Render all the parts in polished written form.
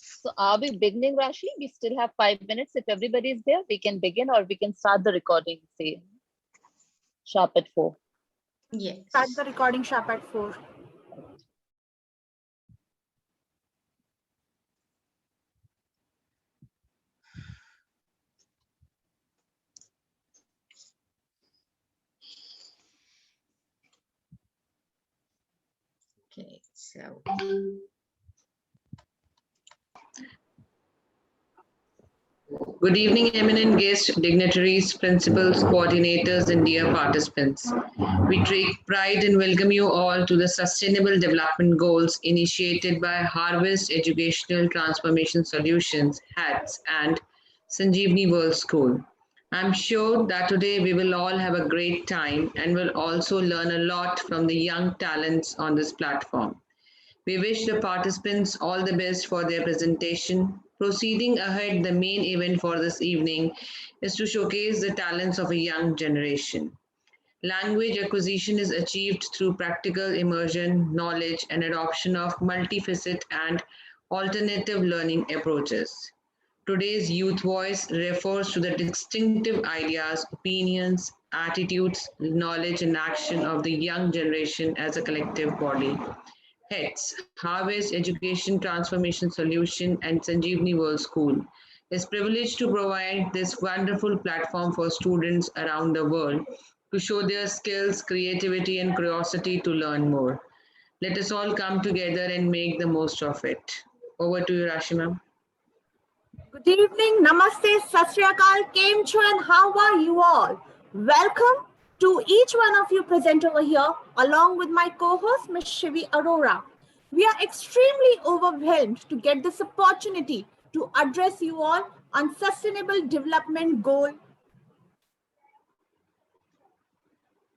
So are we beginning, Rashi? We still have 5 minutes. If everybody is there, we can begin, or we can start the recording, say, sharp at 4. Yes. Start the recording sharp at 4. Okay, so. Good evening, eminent guests, dignitaries, principals, coordinators, and dear participants. We take pride in welcome you all to the Sustainable Development Goals initiated by Harvest Educational Transformation Solutions, HETS, and Sanjeevani World School. I'm sure that today we will all have a great time and will also learn a lot from the young talents on this platform. We wish the participants all the best for their presentation. Proceeding ahead, the main event for this evening is to showcase the talents of a young generation. Language acquisition is achieved through practical immersion, knowledge, and adoption of multifaceted and alternative learning approaches. Today's youth voice refers to the distinctive ideas, opinions, attitudes, knowledge, and action of the young generation as a collective body. HETS, Harvest Education Transformation Solution and Sanjeevani World School, is privileged to provide this wonderful platform for students around the world to show their skills, creativity, and curiosity to learn more. Let us all come together and make the most of it. Over to you, Rashima. Good evening, namaste, sat sri akal, kem cho, and how are you all? Welcome to each one of you present over here, along with my co-host, Ms. Shivi Arora. We are extremely overwhelmed to get this opportunity to address you all on Sustainable Development Goal.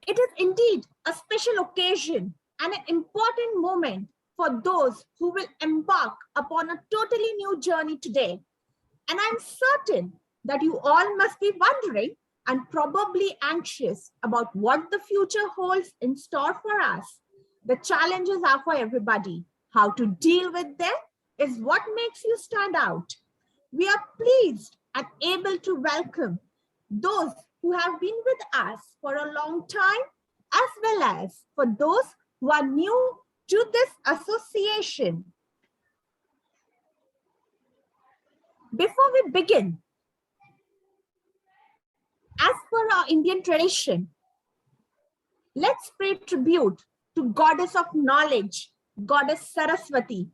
It is indeed a special occasion and an important moment for those who will embark upon a totally new journey today. And I'm certain that you all must be wondering and probably anxious about what the future holds in store for us. The challenges are for everybody. How to deal with them is what makes you stand out. We are pleased and able to welcome those who have been with us for a long time, as well as for those who are new to this association. Before we begin, as per our Indian tradition, let's pay tribute to Goddess of Knowledge, Goddess Saraswati.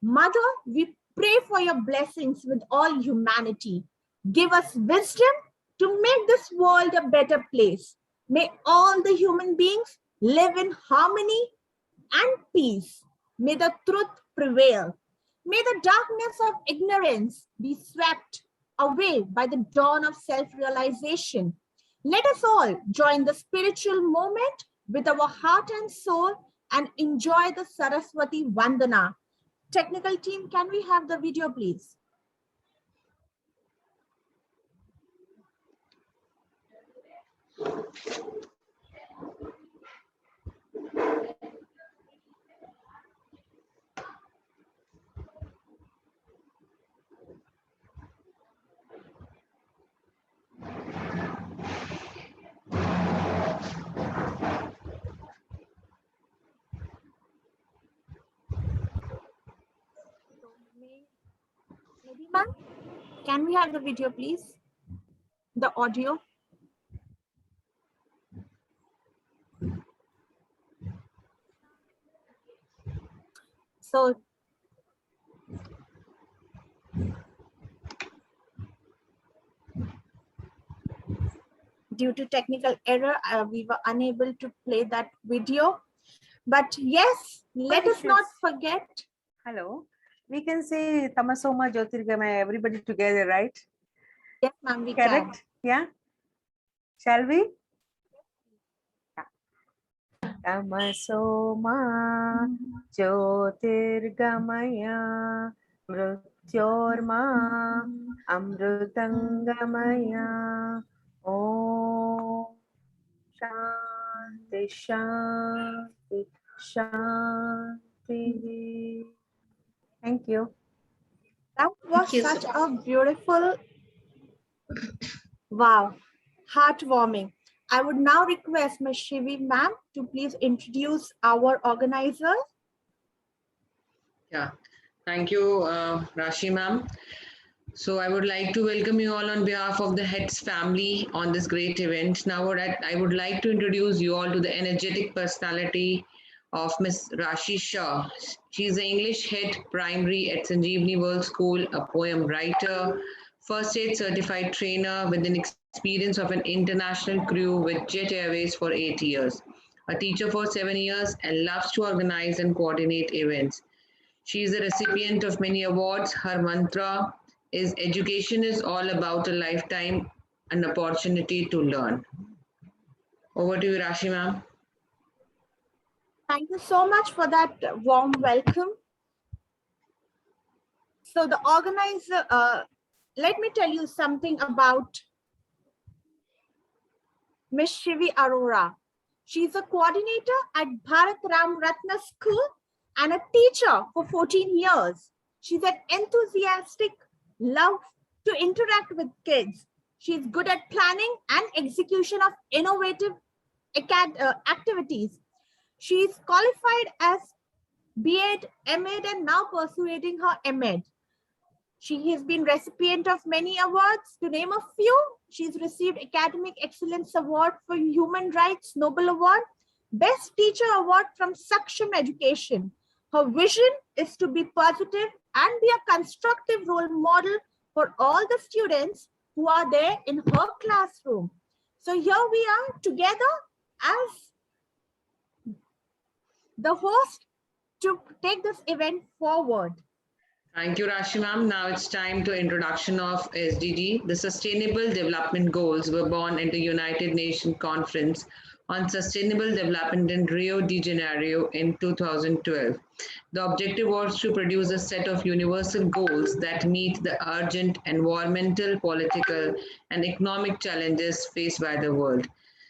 Mother, we pray for your blessings with all humanity. Give us wisdom to make this world a better place. May all the human beings live in harmony and peace. May the truth prevail. May the darkness of ignorance be swept away by the dawn of self-realization. Let us all join the spiritual moment with our heart and soul and enjoy the Saraswati Vandana. Technical team, can we have the video, please? Maybe, ma'am, can we have the video, please? The audio. So, due to technical error, we were unable to play that video. But yes, let us not forget. Hello. We can say Tamasoma Jyotirgamaya, everybody together, right? Yes, ma'am, we Correct? Yeah. Shall we? Yeah. Tamasoma Jyotirgamaya Mrityorma Amrutangamaya Om Shanti Shanti Shanti. Thank you. That was you, such sir. a beautiful, wow, heartwarming. I would now request Ms. Shivi ma'am to please introduce our organizers. Yeah, thank you, Rashi ma'am. So I would like to welcome you all on behalf of the HETS family on this great event. Now I would like to introduce you all to the energetic personality of Miss Rashi Shah. She is the English head primary at Sanjeevani World School, a poem writer, first aid certified trainer with an experience of an international crew with Jet Airways for 8 years, a teacher for 7 years, and loves to organize and coordinate events. She is a recipient of many awards. Her mantra is education is all about a lifetime, an opportunity to learn. Over to you, Rashi ma'am. Thank you so much for that warm welcome. So the organizer, let me tell you something about Ms. Shivi Arora. She's a coordinator at Bharat Ram Ratna School and a teacher for 14 years. She's an enthusiastic love to interact with kids. She's good at planning and execution of innovative activities. She's qualified as B.Ed, M.Ed, and now pursuing her M.Ed. She has been recipient of many awards. To name a few, she's received Academic Excellence Award for Human Rights Nobel Award, Best Teacher Award from Saksham Education. Her vision is to be positive and be a constructive role model for all the students who are there in her classroom. So here we are together as the host to take this event forward. Thank you, Rashi ma'am. Now it's time to introduction of SDG. The Sustainable Development Goals were born at the United Nations Conference on Sustainable Development in Rio de Janeiro in 2012. The objective was to produce a set of universal goals that meet the urgent environmental, political, and economic challenges faced by the world.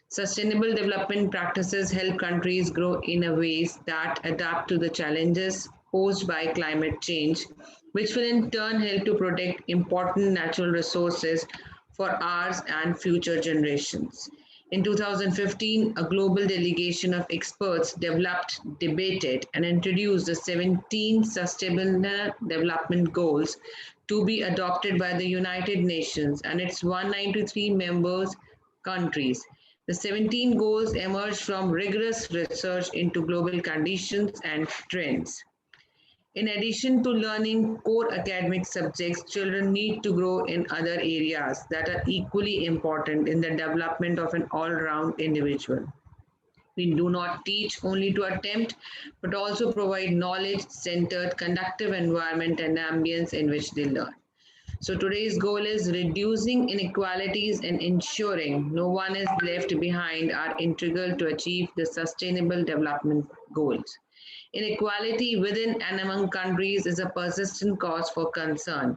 Sustainable development practices help countries grow in a ways that adapt to the challenges posed by climate change, which will in turn help to protect important natural resources for ours and future generations. In 2015, a global delegation of experts developed, debated, and introduced the 17 Sustainable Development Goals to be adopted by the United Nations and its 193 members countries. The 17 goals emerged from rigorous research into global conditions and trends. In addition to learning core academic subjects, children need to grow in other areas that are equally important in the development of an all round individual. We do not teach only to attempt, but also provide knowledge centered, conductive environment and ambience in which they learn. So today's goal is reducing inequalities and ensuring no one is left behind are integral to achieve the sustainable development goals. Inequality within and among countries is a persistent cause for concern.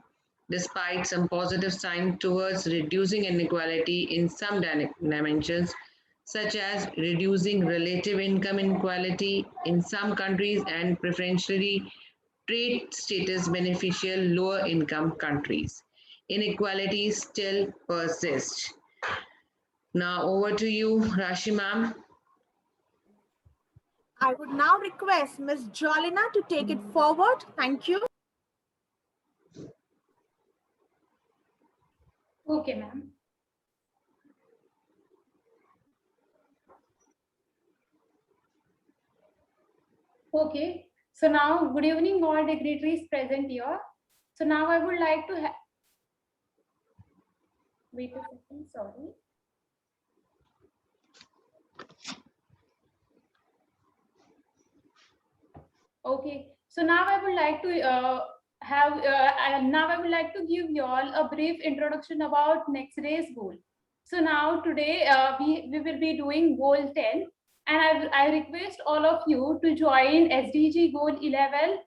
Despite some positive signs towards reducing inequality in some dimensions, such as reducing relative income inequality in some countries and preferentially trade status beneficial lower income countries. Inequalities still persist. Now over to you, Rashi ma'am. I would now request Ms. Jolina to take it forward. Thank you. Okay, ma'am. Okay, so now good evening all dignitaries present here. So now I would like to wait a second, sorry. Okay, so now I would like to now I would like to give you all a brief introduction about next day's goal. So now today we will be doing goal 10, and I request all of you to join SDG goal 11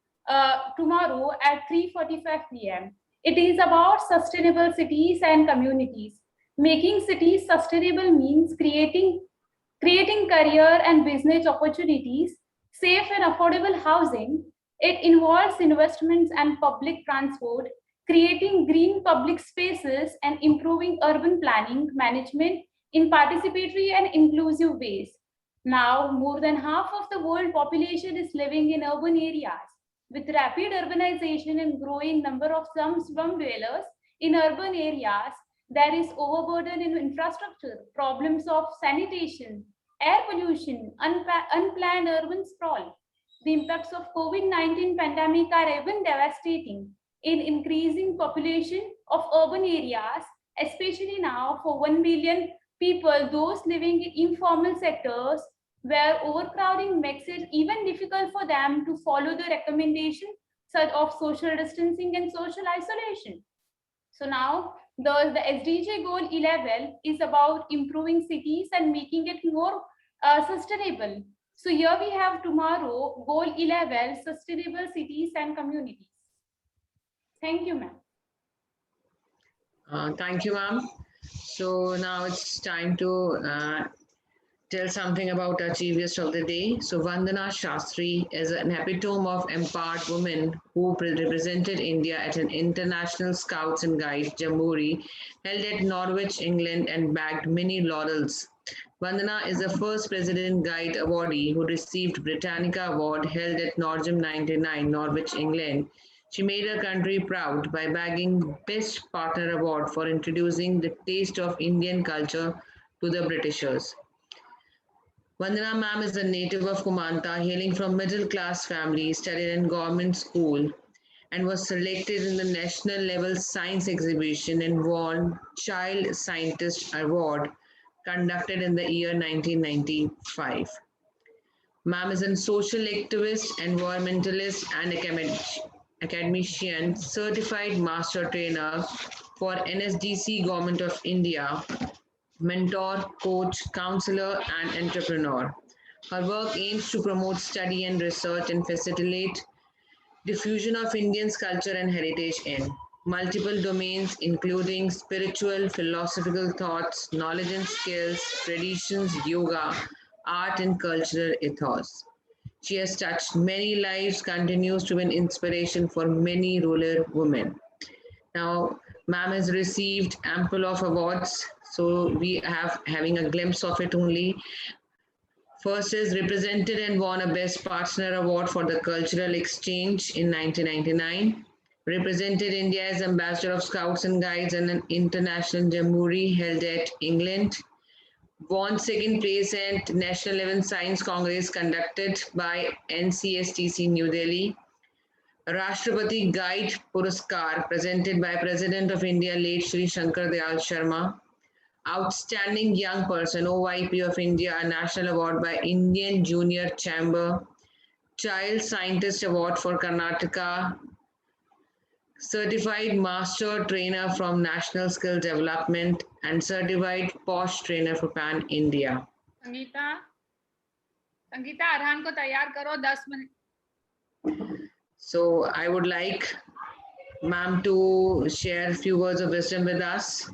tomorrow at 3:45 p.m. It is about sustainable cities and communities. Making cities sustainable means creating career and business opportunities safe and affordable housing. It involves investments and public transport, creating green public spaces and improving urban planning management in participatory and inclusive ways. Now, more than half of the world population is living in urban areas. With rapid urbanization and growing number of slum dwellers in urban areas, there is overburden in infrastructure, problems of sanitation, air pollution, unplanned urban sprawl. The impacts of COVID-19 pandemic are even devastating in increasing population of urban areas, especially now for 1 billion people, those living in informal sectors where overcrowding makes it even difficult for them to follow the recommendation such of social distancing and social isolation. So now the SDG goal 11 is about improving cities and making it more sustainable. So here we have tomorrow goal 11, sustainable cities and communities. Thank you, ma'am. Thank you, ma'am. So now it's time to tell something about our achievers of the day. So Vandana Shastri is an epitome of empowered woman who represented India at an international Scouts and Guides Jamboree held at Norwich, England, and bagged many laurels. Vandana is the first President Guide awardee who received Britannica Award held at Norgem 99, Norwich, England. She made her country proud by bagging Best Partner Award for introducing the taste of Indian culture to the Britishers. Vandana ma'am is a native of Kumanta, hailing from middle-class family, studied in government school, and was selected in the national level science exhibition and won Child Scientist Award conducted in the year 1995. Ma'am is a social activist, environmentalist, and academician, certified master trainer for NSDC Government of India, mentor, coach, counselor, and entrepreneur. Her work aims to promote study and research and facilitate diffusion of Indian culture and heritage in multiple domains, including spiritual, philosophical thoughts, knowledge and skills, traditions, yoga, art, and cultural ethos. She has touched many lives, continues to be an inspiration for many rural women. Now, ma'am has received ample of awards, so we have having a glimpse of it only. First is represented and won a Best Partner Award for the Cultural Exchange in 1999. Represented India as Ambassador of Scouts and Guides in an international jamboree held at England. Won second place at National Level Science Congress conducted by NCSTC New Delhi. Rashtrapati Guide Puraskar presented by President of India late Shri Shankar Dayal Sharma. Outstanding Young Person OYP of India, a national award by Indian Junior Chamber. Child Scientist Award for Karnataka. Certified Master Trainer from National Skill Development and Certified POSH Trainer for Pan India. Sangeeta Sangeeta Arhan को तैयार करो 10 minute. So I would like ma'am to share a few words of wisdom with us.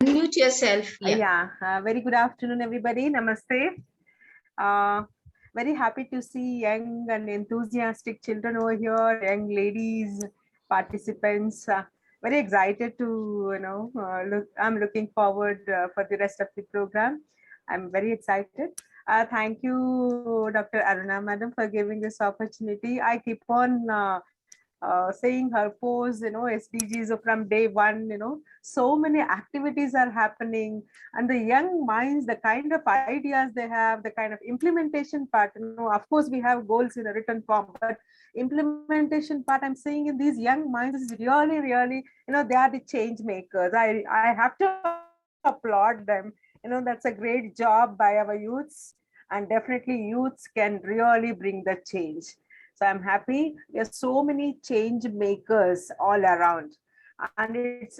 Unmute yourself. Very good afternoon, everybody. Namaste. Very happy to see young and enthusiastic children over here, young ladies, participants. Very excited to, I'm looking forward for the rest of the program. I'm very excited. Thank you, Dr. Aruna, madam, for giving this opportunity. I keep on saying her pose, SDGs from day one, so many activities are happening, and the young minds, the kind of ideas they have, the kind of implementation part, of course we have goals in a written form, but implementation part I'm seeing in these young minds is really, really, they are the change makers. I have to applaud them. That's a great job by our youths, and definitely youths can really bring the change. So I'm happy. There's so many change makers all around. And it's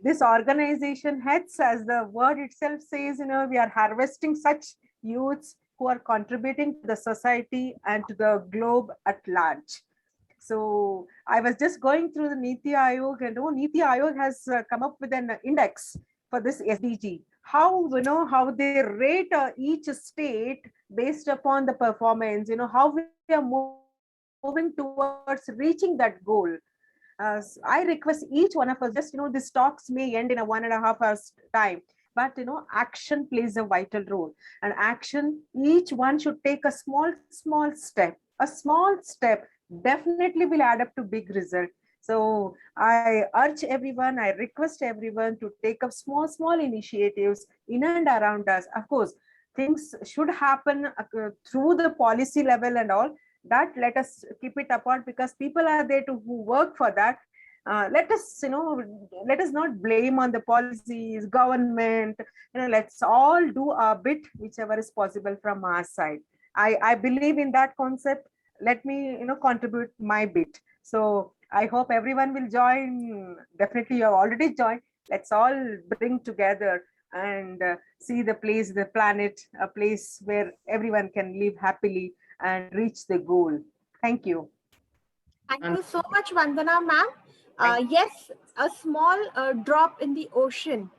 this organization HETS, as the word itself says, we are harvesting such youths who are contributing to the society and to the globe at large. So I was just going through the Niti Aayog, and Niti Aayog has come up with an index for this SDG. How how they rate each state based upon the performance. How we are moving towards reaching that goal. I request each one of us, just these talks may end in a 1.5 hours time, but action plays a vital role. And action, each one should take a small step. A small step definitely will add up to big result. So I urge everyone, I request everyone to take up small initiatives in and around us. Of course, things should happen through the policy level and all. That let us keep it apart, because people are there to who work for that. Let us let us not blame on the policies, government. Let's all do our bit, whichever is possible from our side. I believe in that concept. Let me contribute my bit. So I hope everyone will join. Definitely, you have already joined. Let's all bring together and see the place, the planet, a place where everyone can live happily and reach the goal. Thank you. Thank you so much, Vandana ma'am. Yes, a small drop in the ocean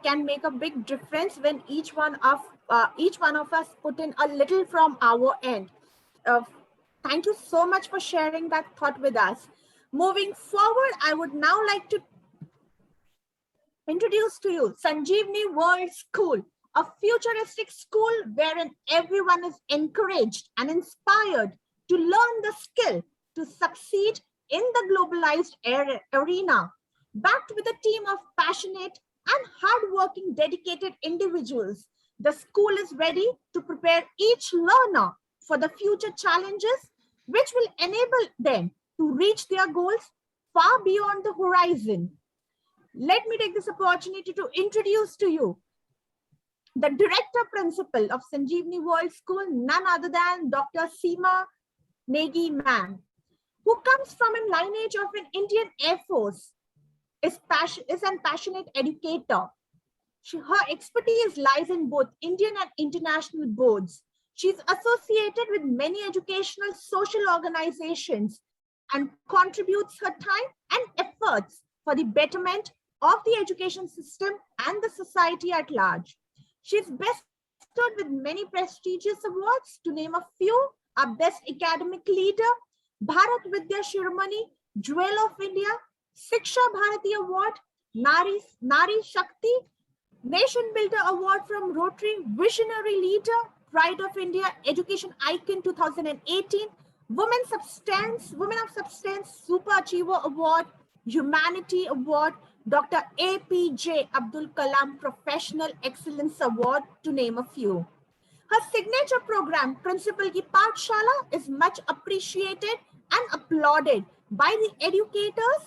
can make a big difference when each one of us put in a little from our end. Uh, Thank you so much for sharing that thought with us. Moving forward, I would now like to introduce to you Sanjeevani World School, a futuristic school wherein everyone is encouraged and inspired to learn the skill to succeed in the globalized arena. Backed with a team of passionate and hardworking, dedicated individuals, the school is ready to prepare each learner for the future challenges, which will enable them to reach their goals far beyond the horizon. Let me take this opportunity to introduce to you the director principal of Sanjeevani World School, none other than Dr. Seema Negi ma'am, who comes from a lineage of an Indian Air Force, is an passionate educator. Her expertise lies in both Indian and international boards. She's associated with many educational social organizations and contributes her time and efforts for the betterment of the education system and the society at large. She's bestowed with many prestigious awards, to name a few: our Best Academic Leader, Bharat Vidya Shiromani, Jewel of India, Siksha Bharati Award, Nari Shakti, Nation Builder Award from Rotary, Visionary Leader, Pride of India, Education Icon 2018, Women of Substance Super Achiever Award, Humanity Award, Dr. APJ Abdul Kalam Professional Excellence Award, to name a few. Her signature program, Principal Ki Pathshala, is much appreciated and applauded by the educators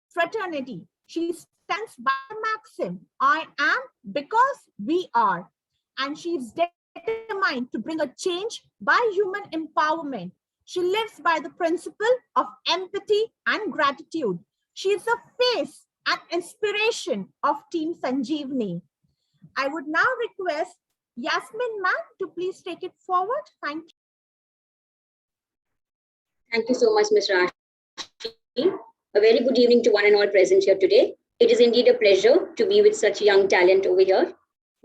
fraternity. She stands by the maxim, I am because we are. And she's determined to bring a change by human empowerment. She lives by the principle of empathy and gratitude. She is the face and inspiration of Team Sanjeevani. I would now request Yasmin ma'am to please take it forward. Thank you. Thank you so much, Ms. Rashi. A very good evening to one and all present here today. It is indeed a pleasure to be with such young talent over here.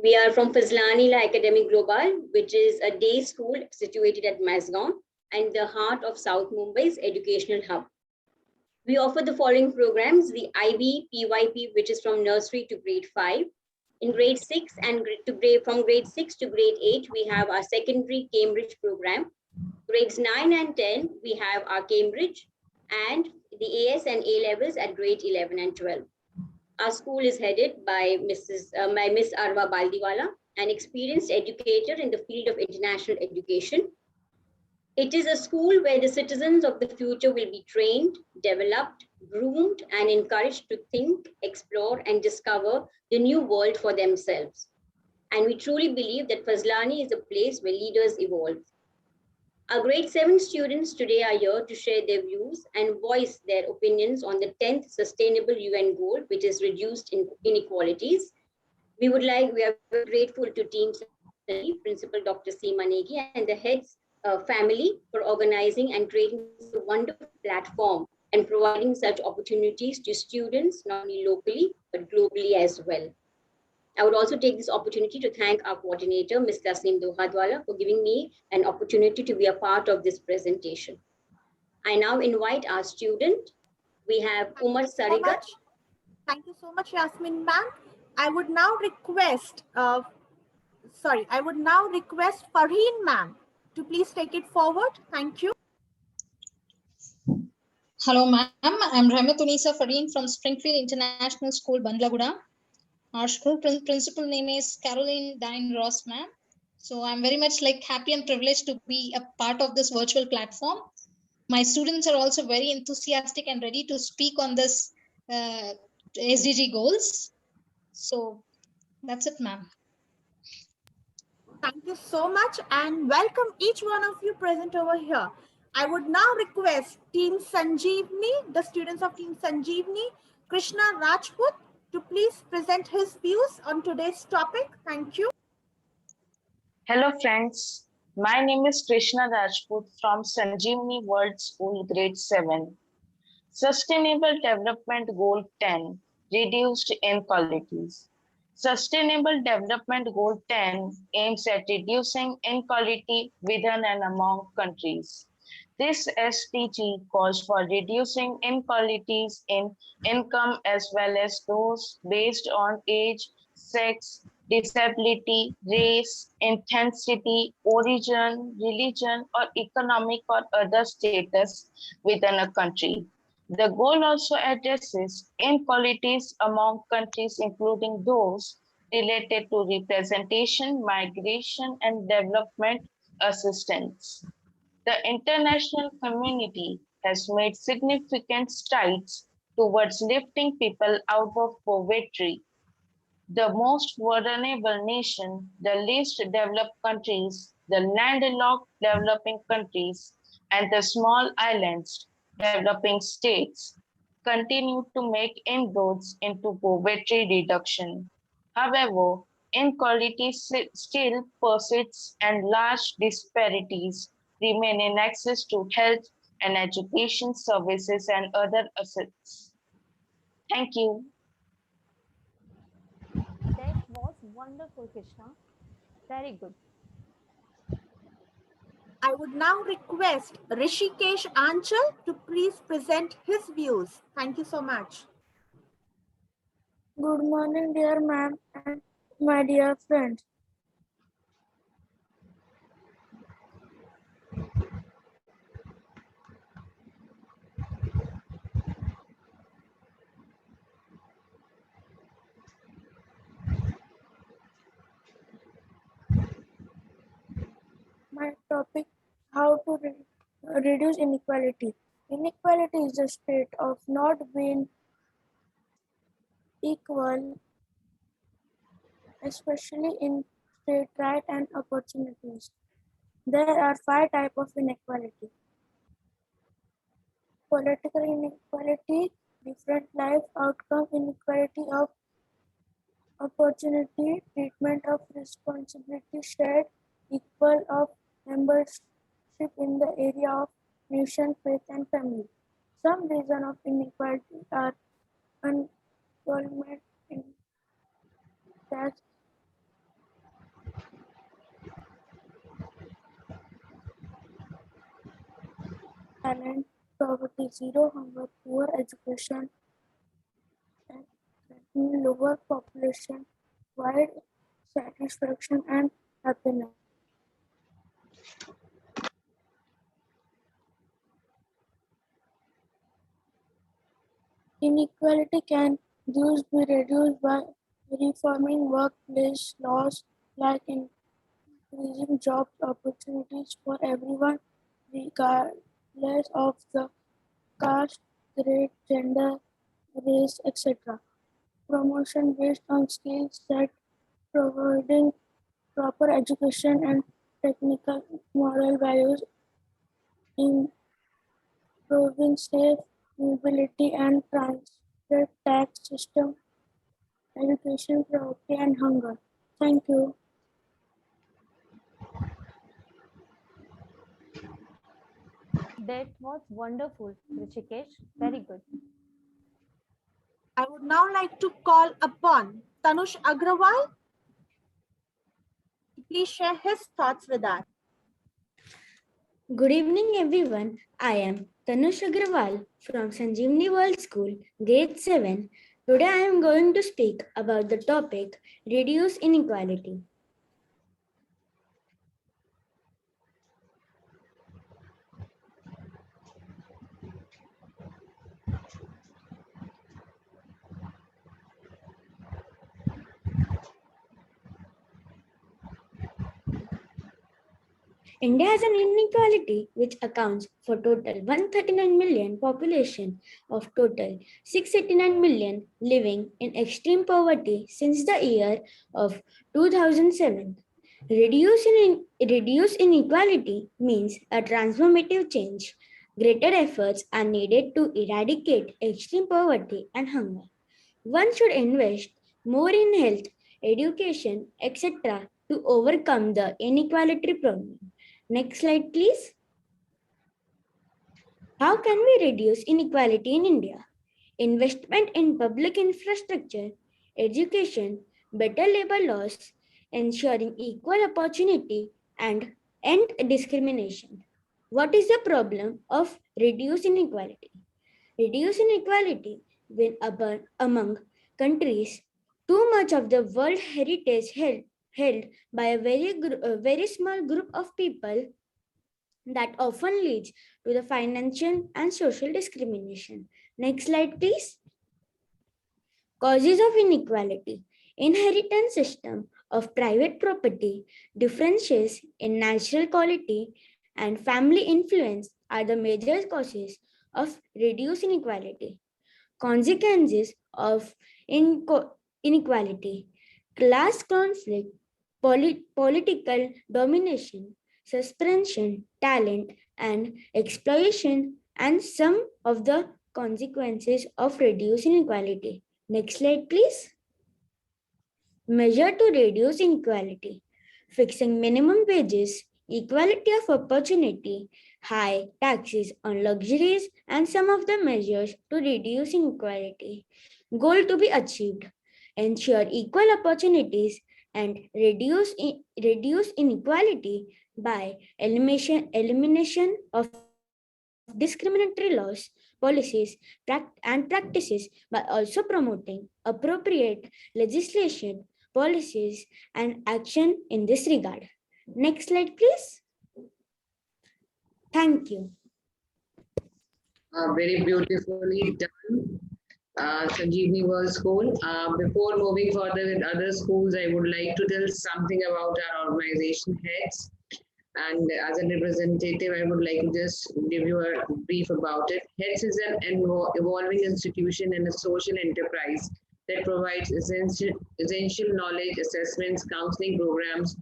We are from Fazlani La Academy Global, which is a day school situated at Mazgaon and the heart of South Mumbai's educational hub. We offer the following programs: the IB PYP, which is from nursery to grade 5. In grade 6 and from grade 6 to grade 8, we have our secondary Cambridge program. Grades 9 and 10, we have our Cambridge, and the AS and A levels at grade 11 and 12. Our school is headed by Miss Arwa Baldiwala, an experienced educator in the field of international education. It is a school where the citizens of the future will be trained, developed, groomed, and encouraged to think, explore, and discover the new world for themselves. And we truly believe that Fazlani is a place where leaders evolve. Our grade 7 students today are here to share their views and voice their opinions on the 10th Sustainable UN Goal, which is reduced inequalities. We are grateful to Team Principal Dr. Seema Negi and the heads family for organizing and creating a wonderful platform and providing such opportunities to students, not only locally, but globally as well. I would also take this opportunity to thank our coordinator, Ms. Tasneem Dohadwala, for giving me an opportunity to be a part of this presentation. I now invite our student. We have Umar Sarigat. Thank you so much, Yasmin ma'am. I would now request, Farheen ma'am to please take it forward. Thank you. Hello, ma'am. I'm Rahmatunisa Fareen from Springfield International School, Bandlaguda. Our school principal name is Caroline Dine Ross, ma'am. So I'm very much happy and privileged to be a part of this virtual platform. My students are also very enthusiastic and ready to speak on this SDG goals. So that's it, ma'am. Thank you so much and welcome each one of you present over here. I would now request Team Sanjeevani, the students of Team Sanjeevani, Krishna Rajput, to please present his views on today's topic. Thank you. Hello friends, my name is Krishna Rajput from Sanjeevani World School Grade 7. Sustainable Development Goal 10, Reduced Inequalities. Sustainable Development Goal 10 aims at reducing inequality within and among countries. This SDG calls for reducing inequalities in income as well as those based on age, sex, disability, race, intensity, origin, religion, or economic or other status within a country. The goal also addresses inequalities among countries, including those related to representation, migration, and development assistance. The international community has made significant strides towards lifting people out of poverty. The most vulnerable nation, the least developed countries, the landlocked developing countries, and the small islands, developing states, continue to make inroads into poverty reduction. However, inequality still persists and large disparities remain in access to health and education services and other assets. Thank you. That was wonderful, Krishna. Very good. I would now request Rishikesh Anchal to please present his views. Thank you so much. Good morning, dear ma'am and my dear friends. My topic, how to reduce inequality. Inequality is the state of not being equal, especially in state right and opportunities. There are 5 types of inequality. Political inequality, different life outcome inequality of opportunity, treatment of responsibility shared, equal of membership in the area of nation, faith, and family. Some reasons of inequality are unemployment, in tax, talent, poverty, zero hunger, poor education, and lower population, wide satisfaction and happiness. Inequality can thus be reduced by reforming workplace laws like increasing job opportunities for everyone, regardless of the caste, grade, gender, race, etc. Promotion based on skill set, providing proper education and technical moral values, improving safe mobility and transit tax system, education, poverty, and hunger. Thank you. That was wonderful, Rishikesh. Very good. I would now like to call upon Tanush Agrawal to please share his thoughts with us. Good evening, everyone. I am Tanush Agrawal from Sanjeevani World School, Grade 7. Today I am going to speak about the topic Reduce Inequality. India has an inequality which accounts for total 139 million population of total 689 million living in extreme poverty since the year of 2007. Reduce inequality means a transformative change. Greater efforts are needed to eradicate extreme poverty and hunger. One should invest more in health, education, etc. to overcome the inequality problem. Next slide, please. How can we reduce inequality in India? Investment in public infrastructure, education, better labor laws, ensuring equal opportunity, and end discrimination. What is the problem of reduce inequality? Reduce inequality when among countries, too much of the world heritage held by a very small group of people that often leads to the financial and social discrimination. Next slide, please. Causes of inequality. Inheritance system of private property, differences in natural quality, and family influence are the major causes of reduced inequality. Consequences of inequality. Class conflict, political domination, suspension, talent, and exploitation, and some of the consequences of reduced inequality. Next slide, please. Measure to reduce inequality. Fixing minimum wages, equality of opportunity, high taxes on luxuries, and some of the measures to reduce inequality. Goal to be achieved. Ensure equal opportunities and reduce inequality by elimination of discriminatory laws, policies, and practices, by also promoting appropriate legislation, policies, and action in this regard. Next slide, please. Thank you. Very beautifully done, Sanjeevani World School. Before moving further with other schools, I would like to tell something about our organization HETS. And as a representative, I would like to just give you a brief about it. HETS is an evolving institution and a social enterprise that provides essential knowledge, assessments, counseling programs,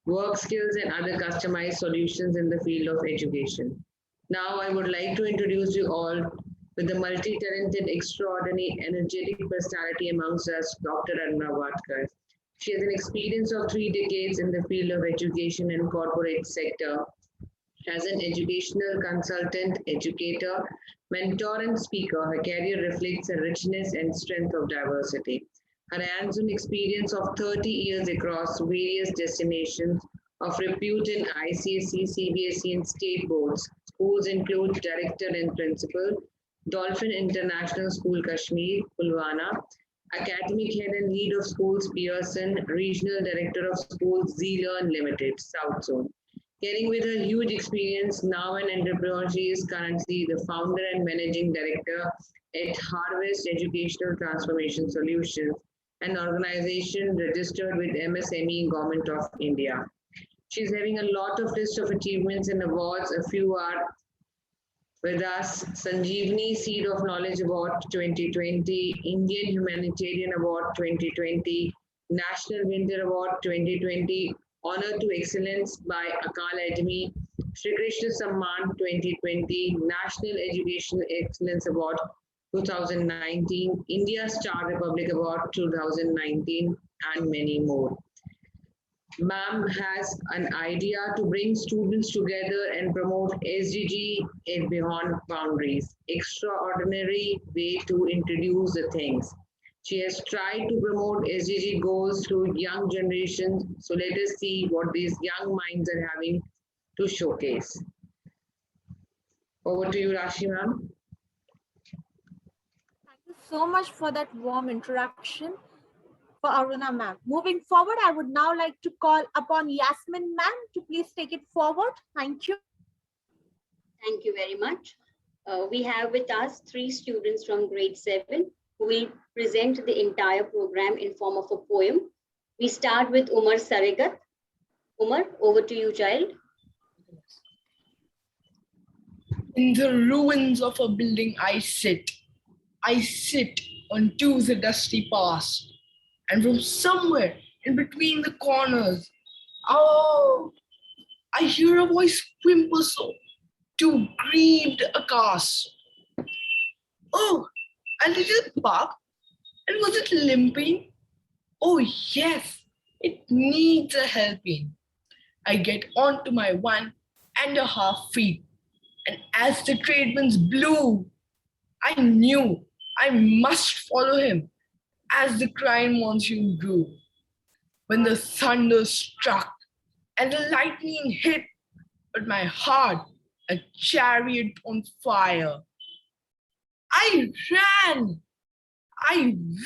work skills, and other customized solutions in the field of education. Now, I would like to introduce you all with the multi-talented, extraordinary, energetic personality amongst us, Dr. Aruna Vatkar. She has an experience of 3 decades in the field of education and corporate sector. As an educational consultant, educator, mentor, and speaker, her career reflects a richness and strength of diversity. Her hands-on experience of 30 years across various destinations of repute in ICSE, CBSE, and state boards. Schools include director and principal, Dolphin International School, Kashmir, Pulwana, academic head and lead of schools, Pearson, regional director of schools, Z-Learn Limited, South Zone. Carrying with her huge experience, now an entrepreneur, she is currently the founder and managing director at Harvest Educational Transformation Solutions, an organization registered with MSME Government of India. She's having a lot of list of achievements and awards. A few are with us: Sanjeevani Seed of Knowledge Award 2020, Indian Humanitarian Award 2020, National Winter Award 2020, Honor to Excellence by Akal Academy, Shri Krishna Samman 2020, National Education Excellence Award 2019, India Star Republic Award 2019, and many more. Ma'am has an idea to bring students together and promote SDG in beyond boundaries. Extraordinary way to introduce the things. She has tried to promote SDG goals through young generations. So let us see what these young minds are having to showcase. Over to you, Rashi ma'am. Thank you so much for that warm introduction for Aruna ma'am. Moving forward, I would now like to call upon Yasmin ma'am to please take it forward. Thank you. Thank you very much. We have with us 3 students from grade 7 who will present the entire program in form of a poem. We start with Umar Saregat. Umar, over to you, child. In the ruins of a building I sit onto the dusty past, and from somewhere in between the corners, oh, I hear a voice whimper so, too grieved aghast. Oh, a little pup, and was it limping? Oh yes, it needs a helping. I get onto my 1.5 feet, and as the tradewinds blew, I knew I must follow him as the crying monsoon grew. When the thunder struck and the lightning hit, but my heart a chariot on fire. I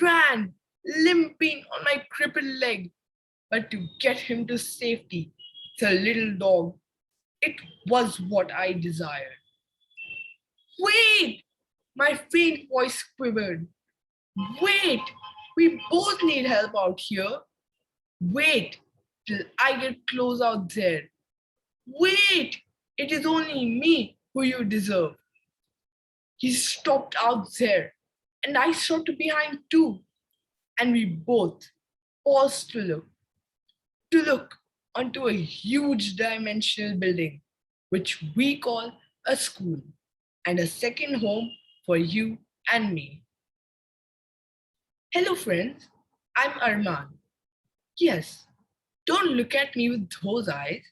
ran, limping on my crippled leg, but to get him to safety, the little dog, it was what I desired. Wait! My faint voice quivered. Wait! We both need help out here. Wait till I get close out there. Wait! It is only me who you deserve. He stopped out there, and I stopped behind too, and we both paused to look onto a huge dimensional building, which we call a school, and a second home for you and me. Hello friends, I'm Arman. Yes, don't look at me with those eyes.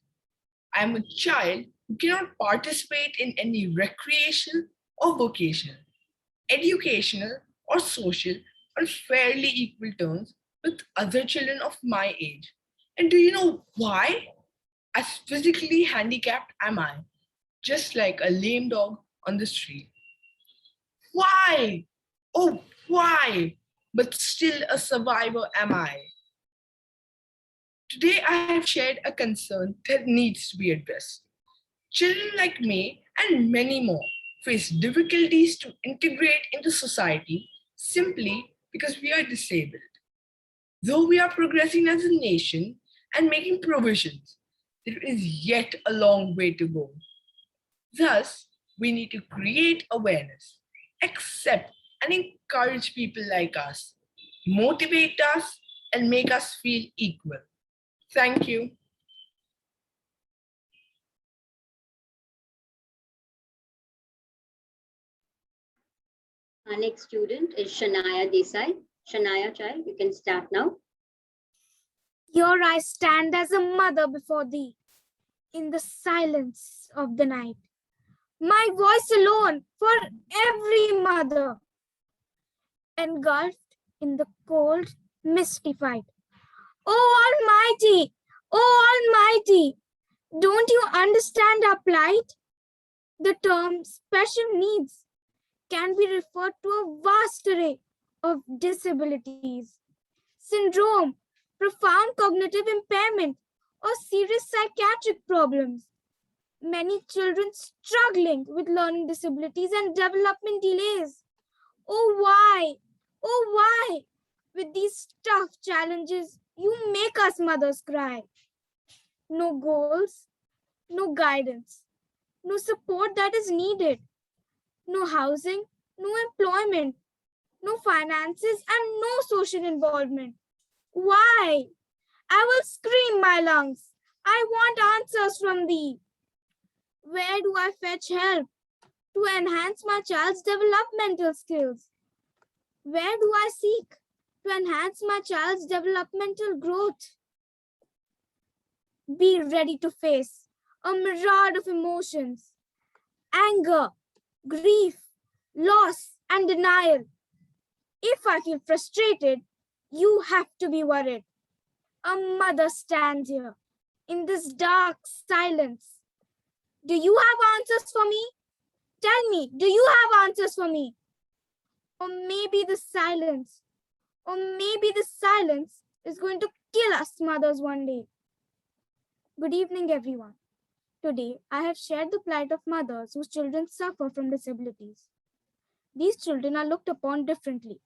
I'm a child who cannot participate in any recreational or vocational, educational or social on fairly equal terms with other children of my age. And do you know why? As physically handicapped am I, just like a lame dog on the street. Why? Oh, why? But still a survivor am I. Today I have shared a concern that needs to be addressed. Children like me and many more face difficulties to integrate into society simply because we are disabled. Though we are progressing as a nation and making provisions, there is yet a long way to go. Thus, we need to create awareness, accept and encourage people like us, motivate us, and make us feel equal. Thank you. Our next student is Shania Desai. Shania, child, you can start now. Here I stand as a mother before thee, in the silence of the night. My voice alone for every mother, engulfed in the cold, mystified. Oh Almighty, oh Almighty, don't you understand our plight? The term special needs can be referred to a vast array of disabilities, syndrome, profound cognitive impairment, or serious psychiatric problems. Many children struggling with learning disabilities and development delays. Oh, why? Oh, why? With these tough challenges, you make us mothers cry. No goals, no guidance, no support that is needed, no housing, no employment, no finances, and no social involvement. Why? I will scream my lungs. I want answers from thee. Where do I fetch help to enhance my child's developmental skills? Where do I seek to enhance my child's developmental growth? Be ready to face a myriad of emotions: anger, grief, loss, and denial. If I feel frustrated, you have to be worried. A mother stands here in this dark silence. Do you have answers for me? Tell me, do you have answers for me? Or maybe the silence, is going to kill us mothers one day. Good evening, everyone. Today, I have shared the plight of mothers whose children suffer from disabilities. These children are looked upon differently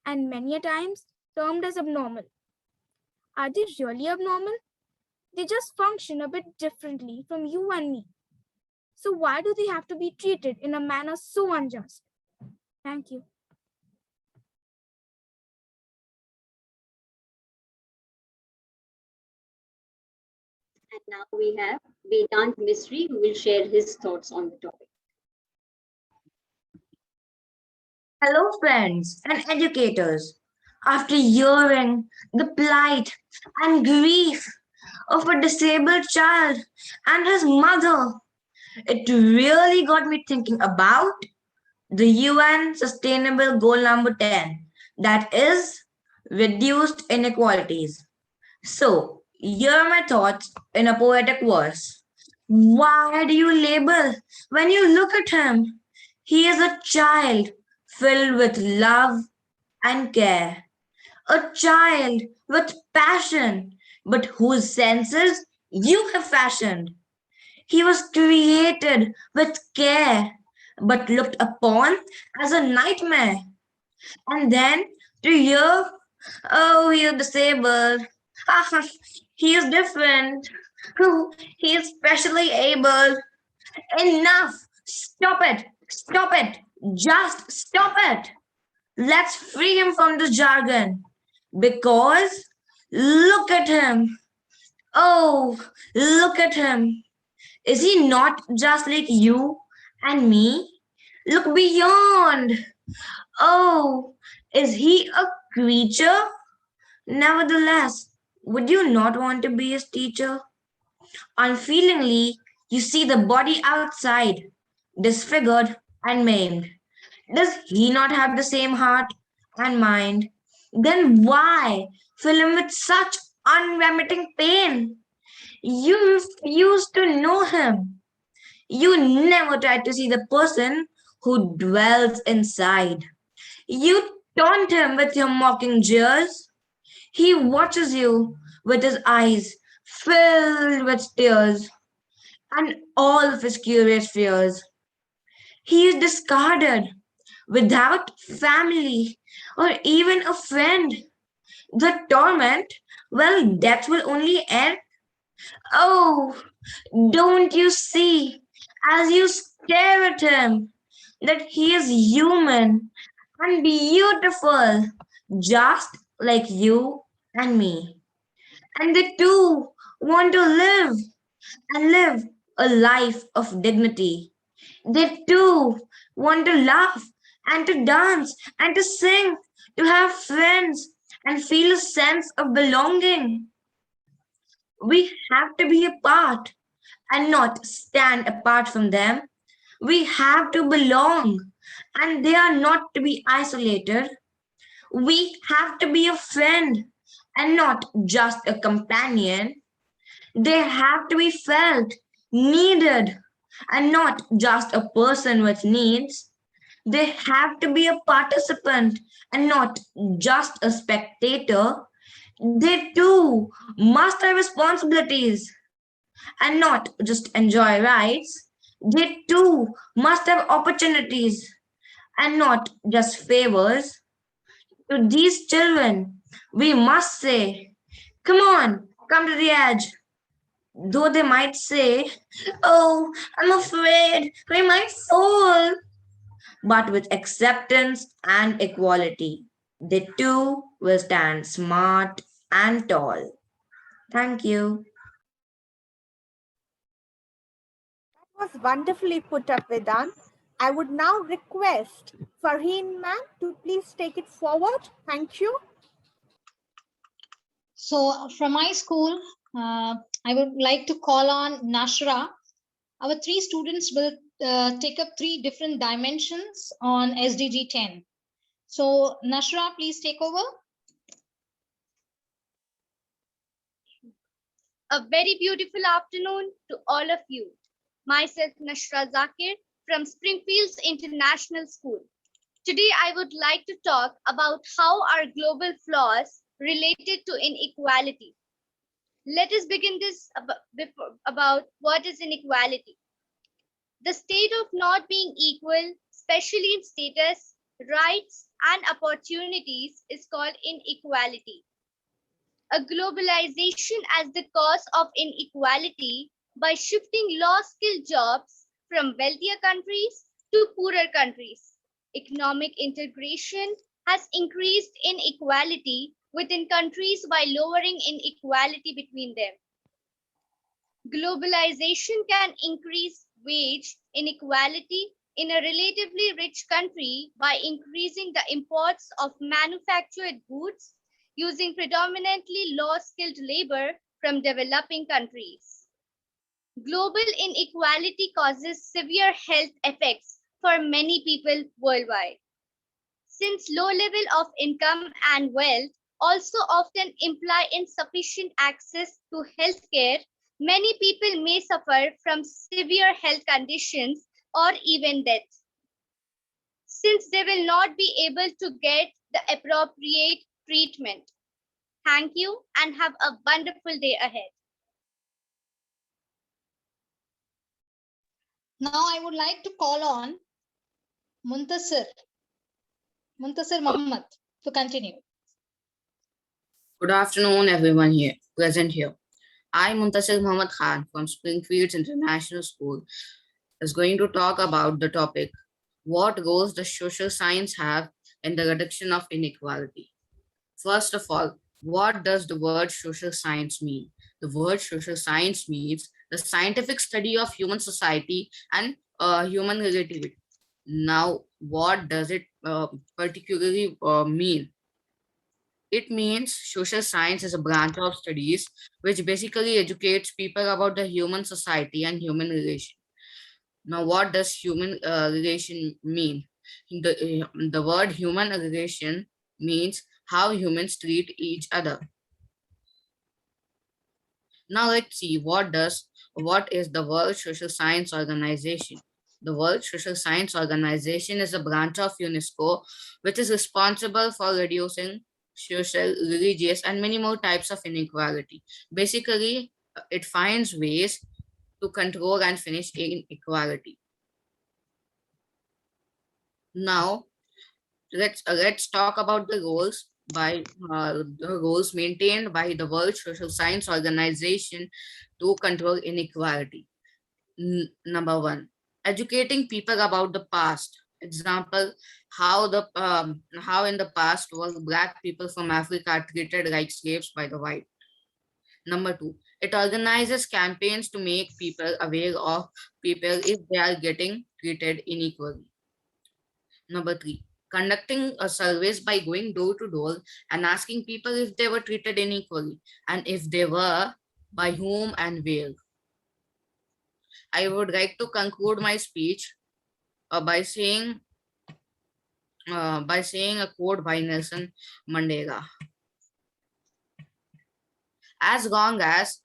and many a times termed as abnormal. Are they really abnormal? They just function a bit differently from you and me. So why do they have to be treated in a manner so unjust? Thank you. And now we have Vedant Misri, who will share his thoughts on the topic. Hello, friends and educators. After hearing the plight and grief of a disabled child and his mother, it really got me thinking about the UN Sustainable Goal number 10, that is, reduced inequalities. So, here are my thoughts in a poetic verse. Why do you label when you look at him? He is a child filled with love and care, a child with passion, but whose senses you have fashioned. He was created with care, but looked upon as a nightmare. And then to hear, oh, he is disabled. He is different. Oh, he is specially able. Enough! Stop it! Stop it! Just stop it! Let's free him from this jargon. Because look at him. Oh, look at him. Is he not just like you and me? Look beyond. Oh, is he a creature? Nevertheless, would you not want to be his teacher? Unfeelingly, you see the body outside, disfigured and maimed. Does he not have the same heart and mind? Then why fill him with such unremitting pain? You refuse to know him. You never try to see the person who dwells inside. You taunt him with your mocking jeers. He watches you with his eyes filled with tears and all of his curious fears. He is discarded without family or even a friend. The torment, well, death will only end. Oh, don't you see, as you stare at him, that he is human and beautiful, just like you and me. And they too want to live and live a life of dignity. They too want to laugh and to dance and to sing, to have friends and feel a sense of belonging. We have to be a part and not stand apart from them. We have to belong and they are not to be isolated. We have to be a friend and not just a companion. They have to be felt, needed, and not just a person with needs. They have to be a participant and not just a spectator. They too must have responsibilities and not just enjoy rights. They too must have opportunities and not just favors. To these children, we must say, come on, come to the edge. Though they might say, oh, I'm afraid we might fall. But with acceptance and equality, they too will stand smart and tall. Thank you. That was wonderfully put up, Vedant. I would now request Farheen ma'am to please take it forward. Thank you. So from my school, I would like to call on Nashra. Our three students will take up three different dimensions on SDG 10. So Nashra, please take over. A very beautiful afternoon to all of you. Myself, Nashra Zakir from Springfield's International School. Today, I would like to talk about how our global flaws related to inequality. Let us begin this about what is inequality. The state of not being equal, especially in status, rights, and opportunities, is called inequality. A globalization as the cause of inequality by shifting low-skilled jobs from wealthier countries to poorer countries. Economic integration has increased inequality within countries by lowering inequality between them. Globalization can increase wage inequality in a relatively rich country by increasing the imports of manufactured goods using predominantly low-skilled labor from developing countries. Global inequality causes severe health effects for many people worldwide. Since low level of income and wealth also often imply insufficient access to healthcare, many people may suffer from severe health conditions or even death. Since they will not be able to get the appropriate treatment. Thank you and have a wonderful day ahead. Now I would like to call on Muntasir Muhammad to continue. Good afternoon, everyone here present here. I, Muntasir Muhammad Khan from Springfields International School, is going to talk about the topic, what roles does social science have in the reduction of inequality? First of all, what does the word social science mean? The word social science means the scientific study of human society and human relativity. Now, what does it particularly mean? It means social science is a branch of studies which basically educates people about the human society and human relation. Now, what does human relation mean? The word human relation means how humans treat each other. Now let's see what is the World Social Science Organization. The World Social Science Organization is a branch of UNESCO which is responsible for reducing social, religious, and many more types of inequality. Basically, it finds ways to control and finish inequality. Now, let's talk about the goals maintained by the World Social Science Organization to control inequality. Number one, educating people about the past. Example, how in the past were Black people from Africa treated like slaves by the white. Number two, it organizes campaigns to make people aware of people if they are getting treated unequally. Number three, conducting a surveys by going door to door and asking people if they were treated unequally, and if they were, by whom and where. I would like to conclude my speech by saying a quote by Nelson Mandela. As long as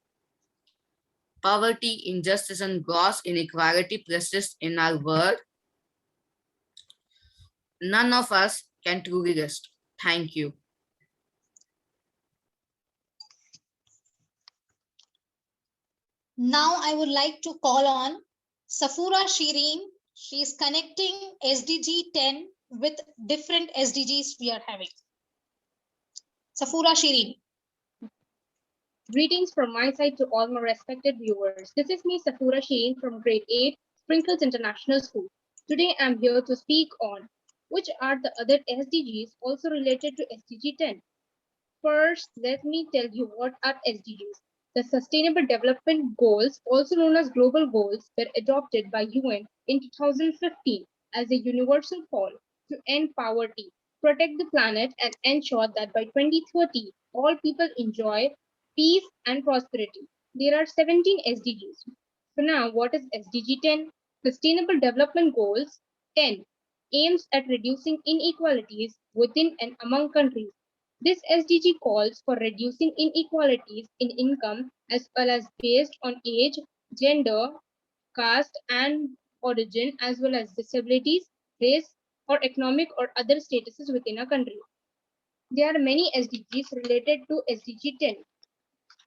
poverty, injustice, and gross inequality persist in our world, none of us can truly rest. Thank you. Now I would like to call on Safura Shireen. She is connecting SDG 10 with different SDGs we are having. Safura Shireen. Greetings from my side to all my respected viewers. This is me, Safura Shireen from Grade 8, Sprinkles International School. Today I'm here to speak on which are the other SDGs also related to SDG 10. First, let me tell you what are SDGs. The Sustainable Development Goals, also known as Global Goals, were adopted by UN in 2015 as a universal call to end poverty, protect the planet, and ensure that by 2030, all people enjoy peace, and prosperity. There are 17 SDGs. So now, what is SDG 10? Sustainable Development Goals 10 aims at reducing inequalities within and among countries. This SDG calls for reducing inequalities in income as well as based on age, gender, caste, and origin, as well as disabilities, race, or economic or other statuses within a country. There are many SDGs related to SDG 10,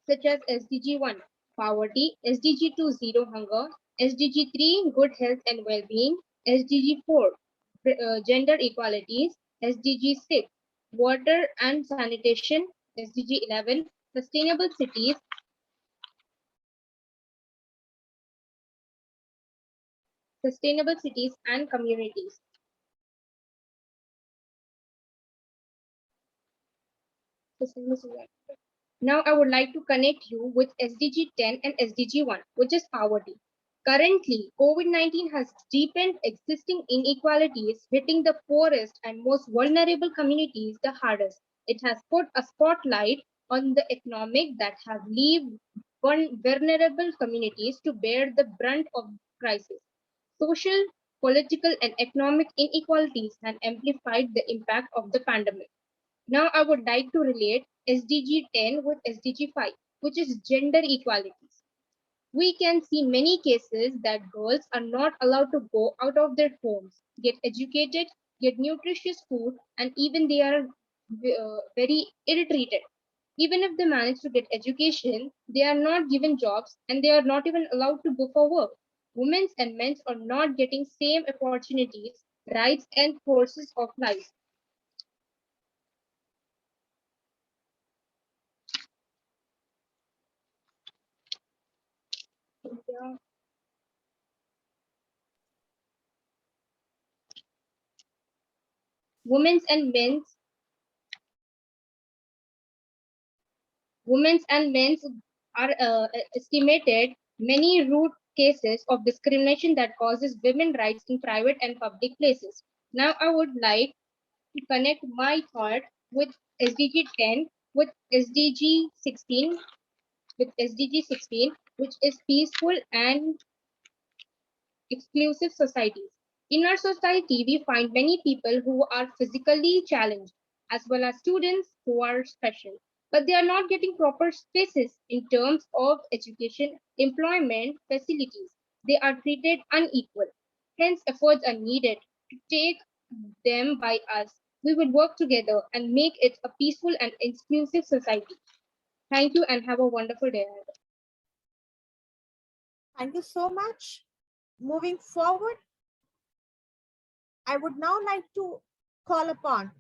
such as SDG 1, poverty, SDG 2, zero hunger, SDG 3, good health and well-being, SDG 4, gender equalities, SDG 6, water and sanitation, SDG 11, sustainable cities, and communities. Now I would like to connect you with SDG 10 and SDG 1, which is poverty. Currently, COVID-19 has deepened existing inequalities, hitting the poorest and most vulnerable communities the hardest. It has put a spotlight on the economic that have left vulnerable communities to bear the brunt of crisis. Social, political, and economic inequalities have amplified the impact of the pandemic. Now I would like to relate SDG 10 with SDG 5, which is gender equalities. We can see many cases that girls are not allowed to go out of their homes, get educated, get nutritious food, and even they are very ill-treated. Even if they manage to get education, they are not given jobs and they are not even allowed to go for work. Women and men are not getting same opportunities, rights, and courses of life. Yeah. Women's and men's are estimated many root cases of discrimination that causes women rights in private and public places. Now I would like to connect my thought with SDG 10 with SDG 16 which is peaceful and exclusive societies. In our society, we find many people who are physically challenged, as well as students who are special, but they are not getting proper spaces in terms of education, employment, facilities. They are treated unequal. Hence, efforts are needed to take them by us. We will work together and make it a peaceful and inclusive society. Thank you and have a wonderful day ahead. Thank you so much. Moving forward, I would now like to call upon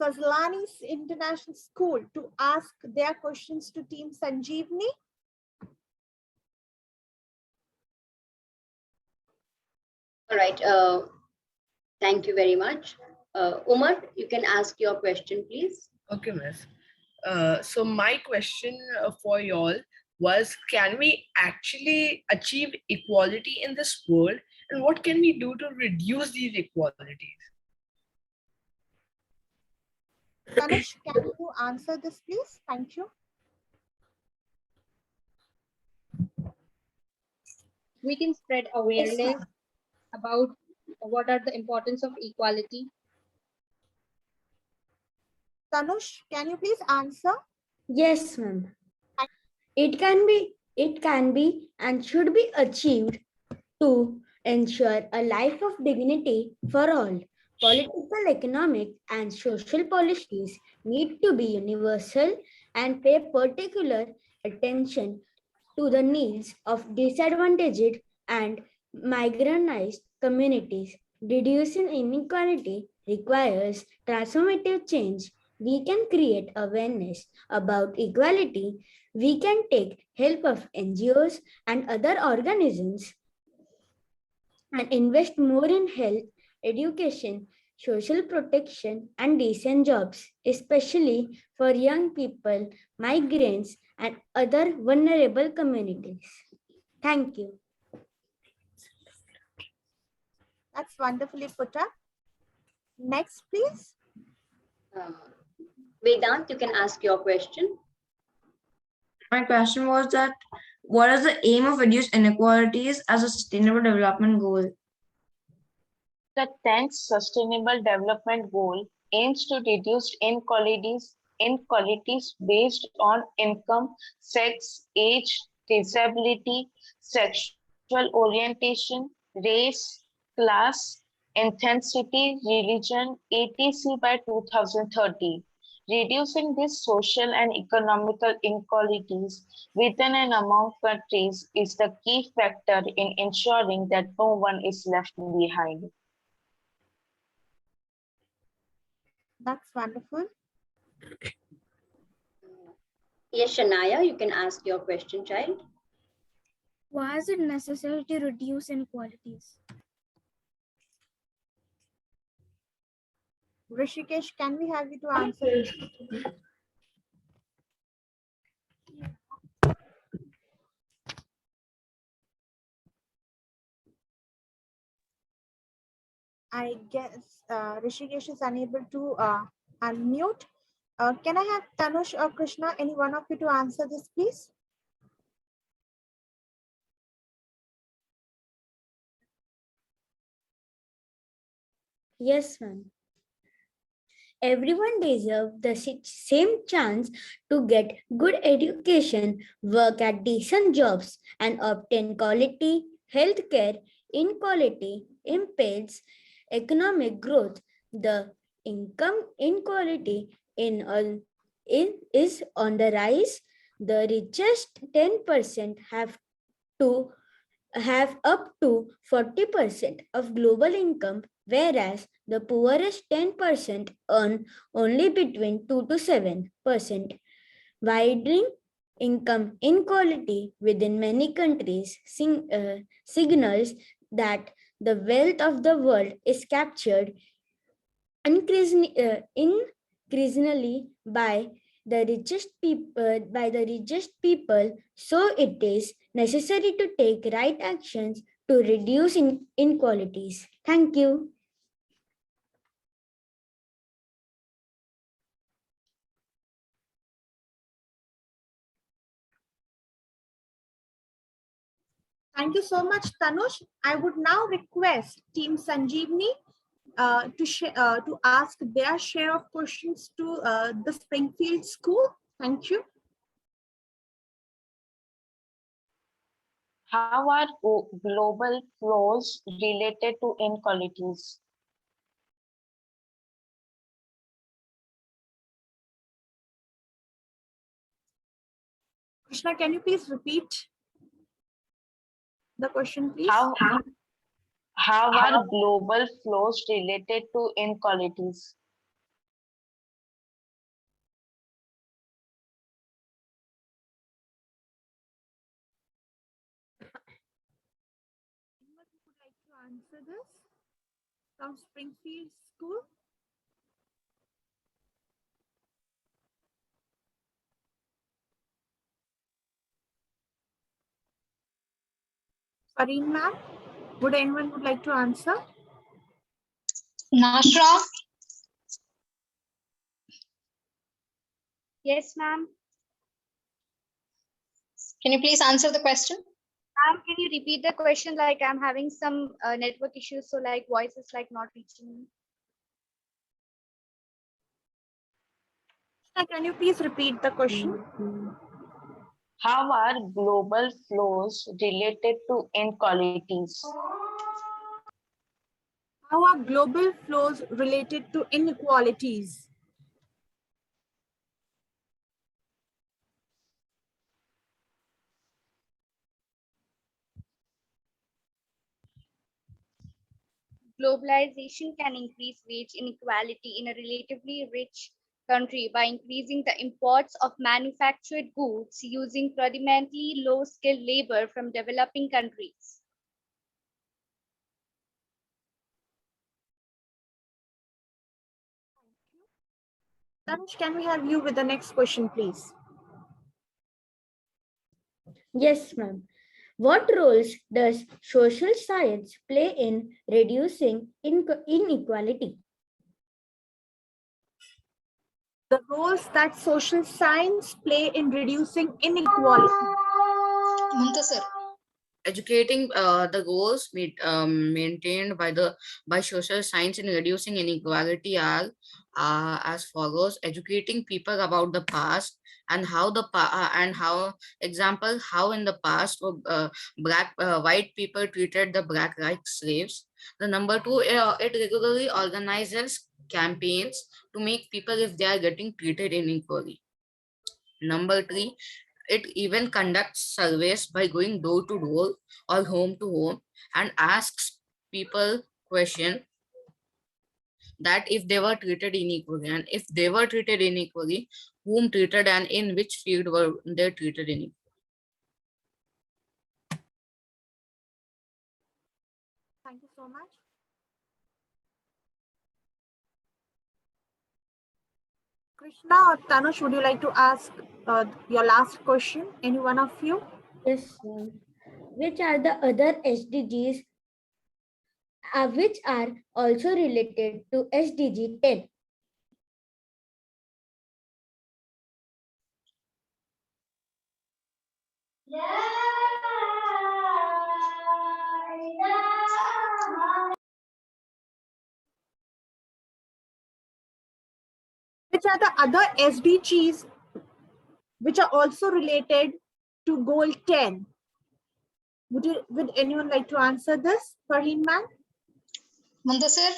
Fazlani's International School to ask their questions to Team Sanjeevani. All right. Thank you very much. Umar, you can ask your question, please. Okay, miss. So my question for y'all was, can we actually achieve equality in this world? And what can we do to reduce these inequalities? Tanush, can you answer this, please? Thank you. We can spread awareness about what are the importance of equality. Tanush, can you please answer? Yes, ma'am. It can be and should be achieved to ensure a life of dignity for all. Political, economic, and social policies need to be universal and pay particular attention to the needs of disadvantaged and marginalized communities. Reducing inequality requires transformative change. We can create awareness about equality. We can take help of NGOs and other organisms and invest more in health, education, social protection, and decent jobs, especially for young people, migrants, and other vulnerable communities. Thank you. That's wonderfully put up. Next, please. Vedant, you can ask your question. My question was that what is the aim of reduce inequalities as a sustainable development goal? The 10th Sustainable Development Goal aims to reduce inequalities based on income, sex, age, disability, sexual orientation, race, class, ethnicity, religion, etc. by 2030. Reducing these social and economical inequalities within and among countries is the key factor in ensuring that no one is left behind. That's wonderful. Yes, Shania, you can ask your question, child. Why is it necessary to reduce inequalities? Rishikesh, can we have you to answer this? I guess Rishikesh is unable to unmute. Can I have Tanush or Krishna, any one of you to answer this, please? Yes, ma'am. Everyone deserves the same chance to get good education, work at decent jobs, and obtain quality healthcare. Inequality impedes economic growth. The income inequality is on the rise. The richest 10% to have up to 40% of global income, whereas the poorest 10% earn only between 2 to 7%. Widening income inequality within many countries signals that the wealth of the world is captured increasingly by the richest people, so it is necessary to take right actions to reduce inequalities. Thank you. Thank you so much, Tanush. I would now request Team Sanjeevani to ask their share of questions to the Springfield School. Thank you. How are global flows related to inequalities? Krishna, can you please repeat the question, please? How are global flows related to inequalities? Would like to answer this from Springfield School? Fareen ma'am, would anyone would like to answer? Nashra? Yes, ma'am. Can you please answer the question? Ma'am, can you repeat the question? Like I'm having some network issues, so like voice is like not reaching me. Can you please repeat the question? How are global flows related to inequalities? How are global flows related to inequalities? Globalization can increase wage inequality in a relatively rich country by increasing the imports of manufactured goods using predominantly low-skilled labor from developing countries. Tanush, can we have you with the next question, please? Yes, ma'am. What roles does social science play in reducing inequality? The roles that social science play in reducing inequality. Muntasir. Educating the goals maintained by social science in reducing inequality are as follows: educating people about the past and how example how in the past white people treated the black like slaves. The number two, it regularly organizes campaigns to make people if they are getting treated unequally. Number three, it even conducts surveys by going door to door or home to home and asks people question that if they were treated unequally, and if they were treated unequally, whom treated and in which field were they treated unequally. Thank you so much. Krishna or Tanush, would you like to ask your last question? Any one of you? Yes, sir. Which are the other SDGs which are also related to SDG 10? Which are the other SDGs which are also related to goal 10? Would anyone like to answer this? Farheen ma'am? Muntasir.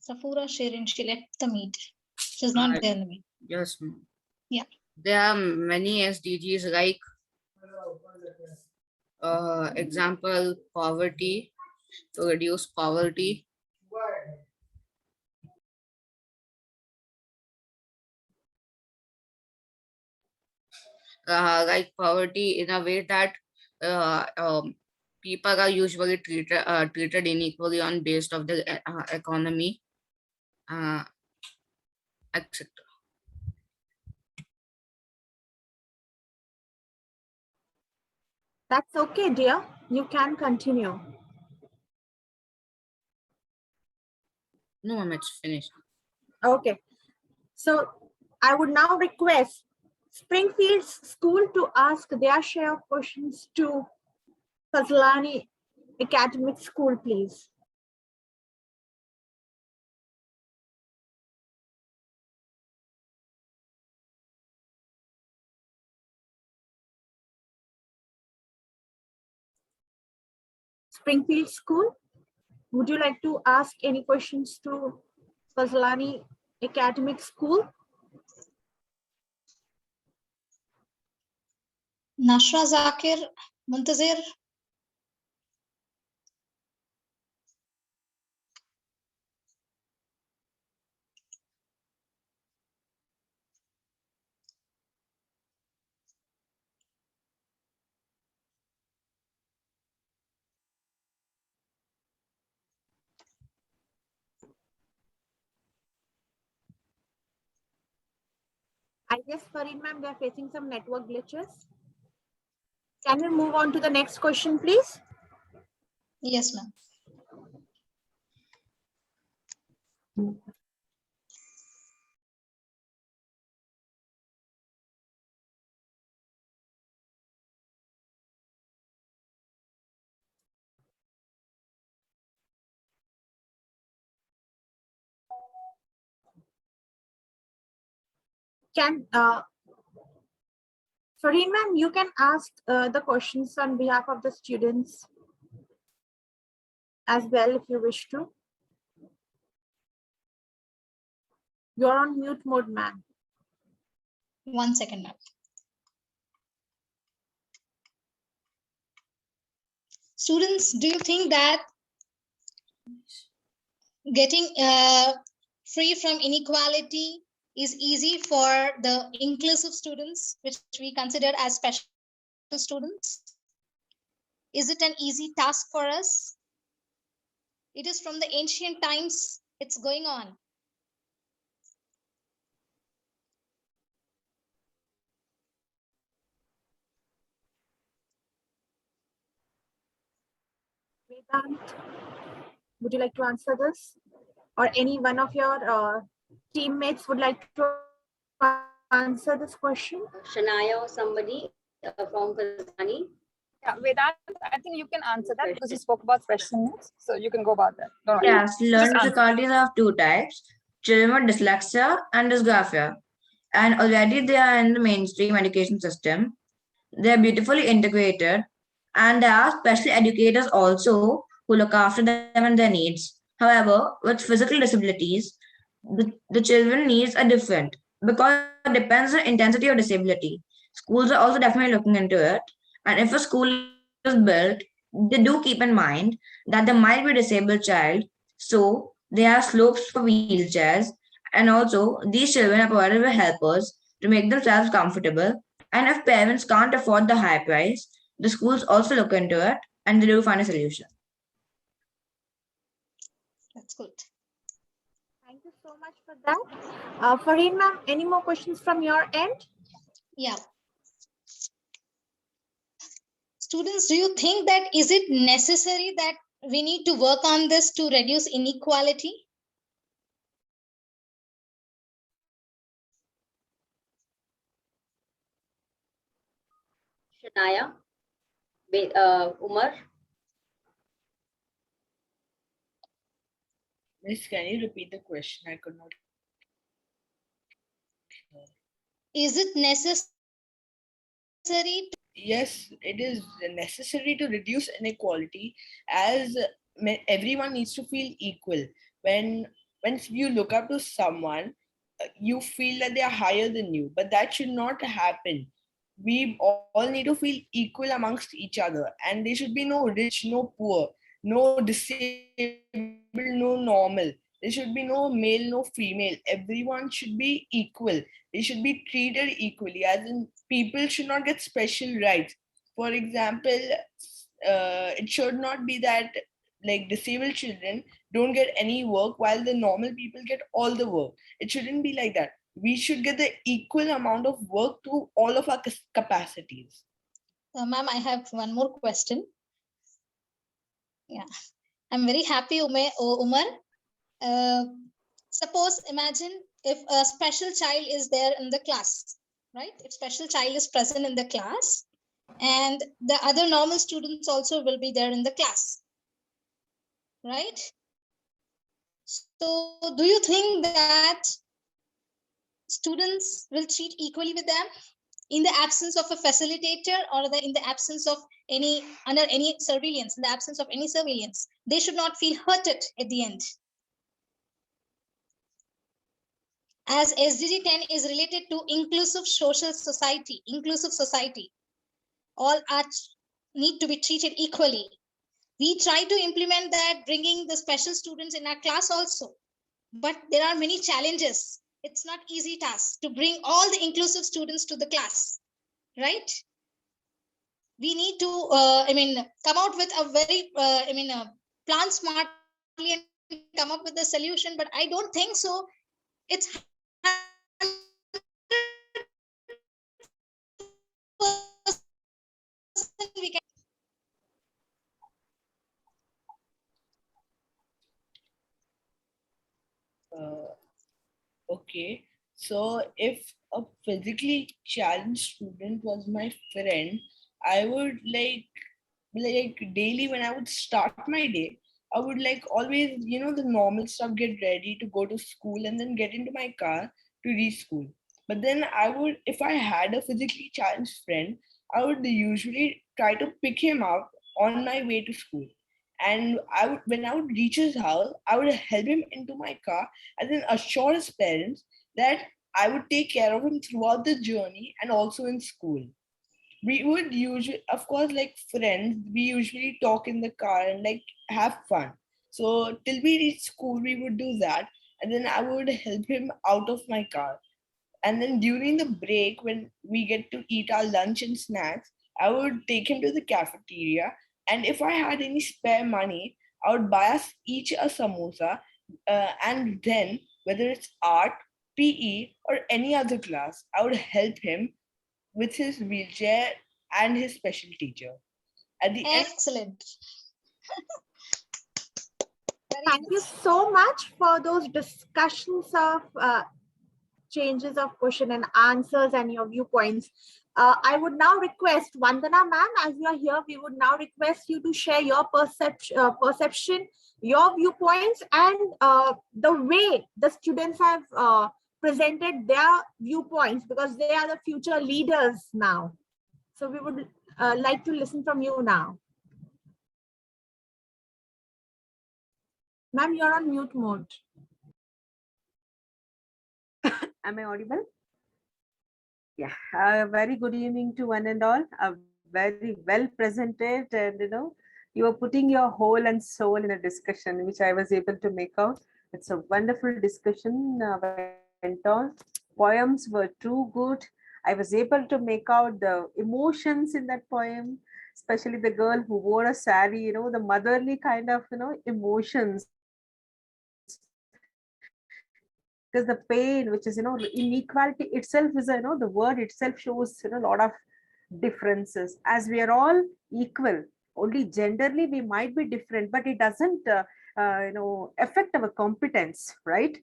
Safura Shirin, she left the meet. She's not there in the meet. Yes, ma'am. Yeah. There are many SDGs like example poverty, to reduce poverty. Like poverty in a way that people are usually treated unequally on based of the economy, etc. That's okay, dear. You can continue. No, ma'am, it's finished. Okay. So I would now request Springfield's school to ask their share of questions to Fazlani Academic School, please. Springfield School, would you like to ask any questions to Fazlani Academic School? Nashra Zakir, Muntazir. I guess, Farid ma'am, we are facing some network glitches. Can we move on to the next question, please? Yes, ma'am. Can Farid ma'am, you can ask the questions on behalf of the students as well if you wish to. You're on mute mode, ma'am. 1 second, ma'am. Students, do you think that getting free from inequality is easy for the inclusive students, which we consider as special students? Is it an easy task for us? It is from the ancient times it's going on. Wait Vedant, would you like to answer this? Or any one of your teammates would like to answer this question? Shania or somebody from Fazani. Yeah, Vedant, I think you can answer that because you spoke about special needs. So you can go about that. Don't worry. Yes, learning Just answer. difficulties are of two types, children with dyslexia and dysgraphia. And already they are in the mainstream education system. They are beautifully integrated. And there are special educators also who look after them and their needs. However, with physical disabilities, the children needs are different because it depends on the intensity of disability. Schools are also definitely looking into it. And if a school is built, they do keep in mind that there might be a disabled child. So they have slopes for wheelchairs. And also, these children are provided with helpers to make themselves comfortable. And if parents can't afford the high price, the schools also look into it and they do find a solution. That's good. Thank you so much for that. Fareen ma'am, any more questions from your end? Yeah. Students, do you think that is it necessary that we need to work on this to reduce inequality? Shania, Umar. Miss, can you repeat the question? I could not. Is it necessary? Yes, it is necessary to reduce inequality as everyone needs to feel equal. When you look up to someone, you feel that they are higher than you, but that should not happen. We all need to feel equal amongst each other, and there should be no rich, no poor, no disabled, no normal. There should be no male, no female. Everyone should be equal. They should be treated equally, as in people should not get special rights. For example, it should not be that like disabled children don't get any work while the normal people get all the work. It shouldn't be like that. We should get the equal amount of work to all of our capacities. Ma'am, I have one more question. Yeah, I'm very happy, Umar. Suppose, imagine if a special child is there in the class, right? If special child is present in the class, and the other normal students also will be there in the class, right? So do you think that students will treat equally with them in the absence of a facilitator, or in the absence of any, under any surveillance, in the absence of any surveillance? They should not feel hurted at the end. As SDG 10 is related to inclusive social society, all arts need to be treated equally. We try to implement that, bringing the special students in our class also, but there are many challenges. It's not easy task to bring all the inclusive students to the class, right? We need to, come out with a very, plan smartly and come up with a solution, but I don't think so. It's we can. Okay, so if a physically challenged student was my friend, I would like daily when I would start my day, I would like always, the normal stuff, get ready to go to school and then get into my car to reach school. But then I would, if I had a physically challenged friend, I would usually try to pick him up on my way to school. And when I would reach his house, I would help him into my car and then assure his parents that I would take care of him throughout the journey and also in school. We would usually, of course, like friends, we usually talk in the car and like have fun. So till we reach school, we would do that. And then I would help him out of my car. And then during the break, when we get to eat our lunch and snacks, I would take him to the cafeteria. And if I had any spare money, I would buy us each a samosa. And then, whether it's art, PE, or any other class, I would help him with his wheelchair and his special teacher. At the end, Excellent. Thank you so much for those discussions of changes of question and answers and your viewpoints. I would now request Vandana ma'am, as you are here, we would now request you to share your perception, your viewpoints, and the way the students have presented their viewpoints, because they are the future leaders now. So we would like to listen from you now. Ma'am, you're on mute mode. Am I audible? Yeah, very good evening to one and all. Very well presented, and you are putting your whole and soul in a discussion, which I was able to make out. It's a wonderful discussion went on. Poems were too good. I was able to make out the emotions in that poem, especially the girl who wore a sari, the motherly kind of, emotions. Because the pain, which is, inequality itself is, the word itself shows, a lot of differences. As we are all equal, only genderly we might be different, but it doesn't, affect our competence, right?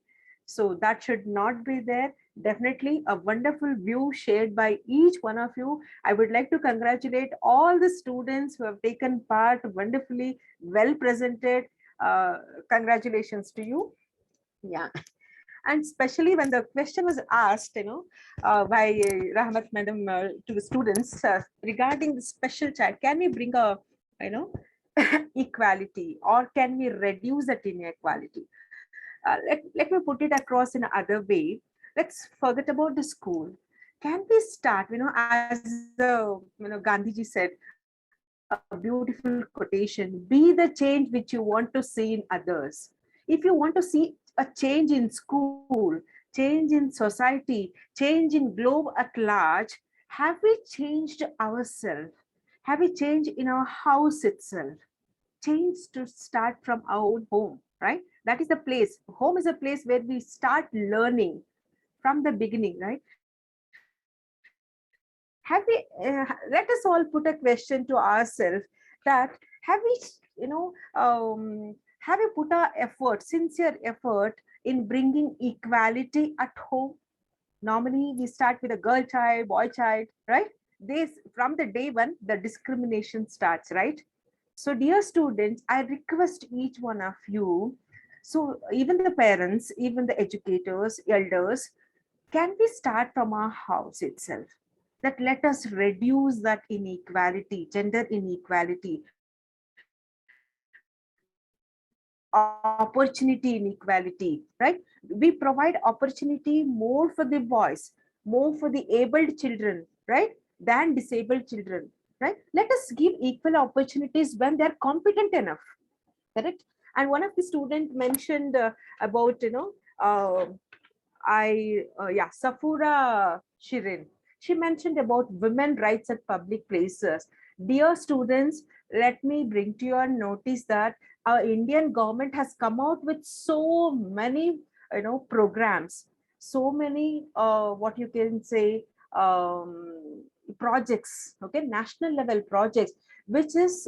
So that should not be there. Definitely a wonderful view shared by each one of you. I would like to congratulate all the students who have taken part wonderfully, well presented. Congratulations to you. Yeah. And especially when the question was asked, by Rahmat madam to the students regarding the special child, can we bring a, equality, or can we reduce that inequality? Let me put it across in another way. Let's forget about the school. Can we start, as Gandhiji said, a beautiful quotation, be the change which you want to see in others. If you want to see a change in school, change in society, change in globe at large, have we changed ourselves? Have we changed in our house itself? Change to start from our own home, right? That is the place. Home is a place where we start learning from the beginning, right? Have we, let us all put a question to ourselves that have we, have we put our effort, sincere effort in bringing equality at home? Normally, we start with a girl child, boy child, right? This from the day one, the discrimination starts, right? So, dear students, I request each one of you, so even the parents, even the educators, elders, can we start from our house itself? That let us reduce that inequality, gender inequality, opportunity inequality, right? We provide opportunity more for the boys, more for the abled children, right, than disabled children, right? Let us give equal opportunities when they're competent enough, correct? And one of the students mentioned about, Safura Shirin. She mentioned about women rights at public places. Dear students, let me bring to your notice that our Indian government has come out with so many, programs, so many, what you can say, projects, okay, national level projects, which is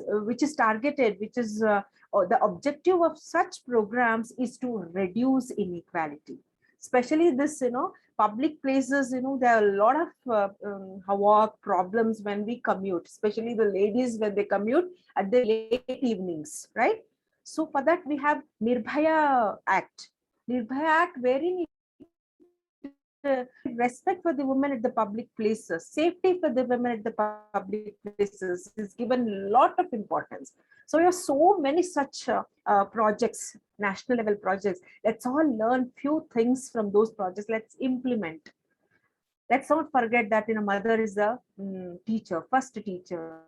targeted, which is the objective of such programs is to reduce inequality, especially this, public places. There are a lot of havoc problems when we commute, especially the ladies when they commute at the late evenings, right? So for that we have Nirbhaya Act. Nirbhaya Act, wherein respect for the women at the public places, safety for the women at the public places is given a lot of importance. So there are so many such projects, national level projects. Let's all learn few things from those projects. Let's implement. Let's not forget that mother is the teacher, first teacher,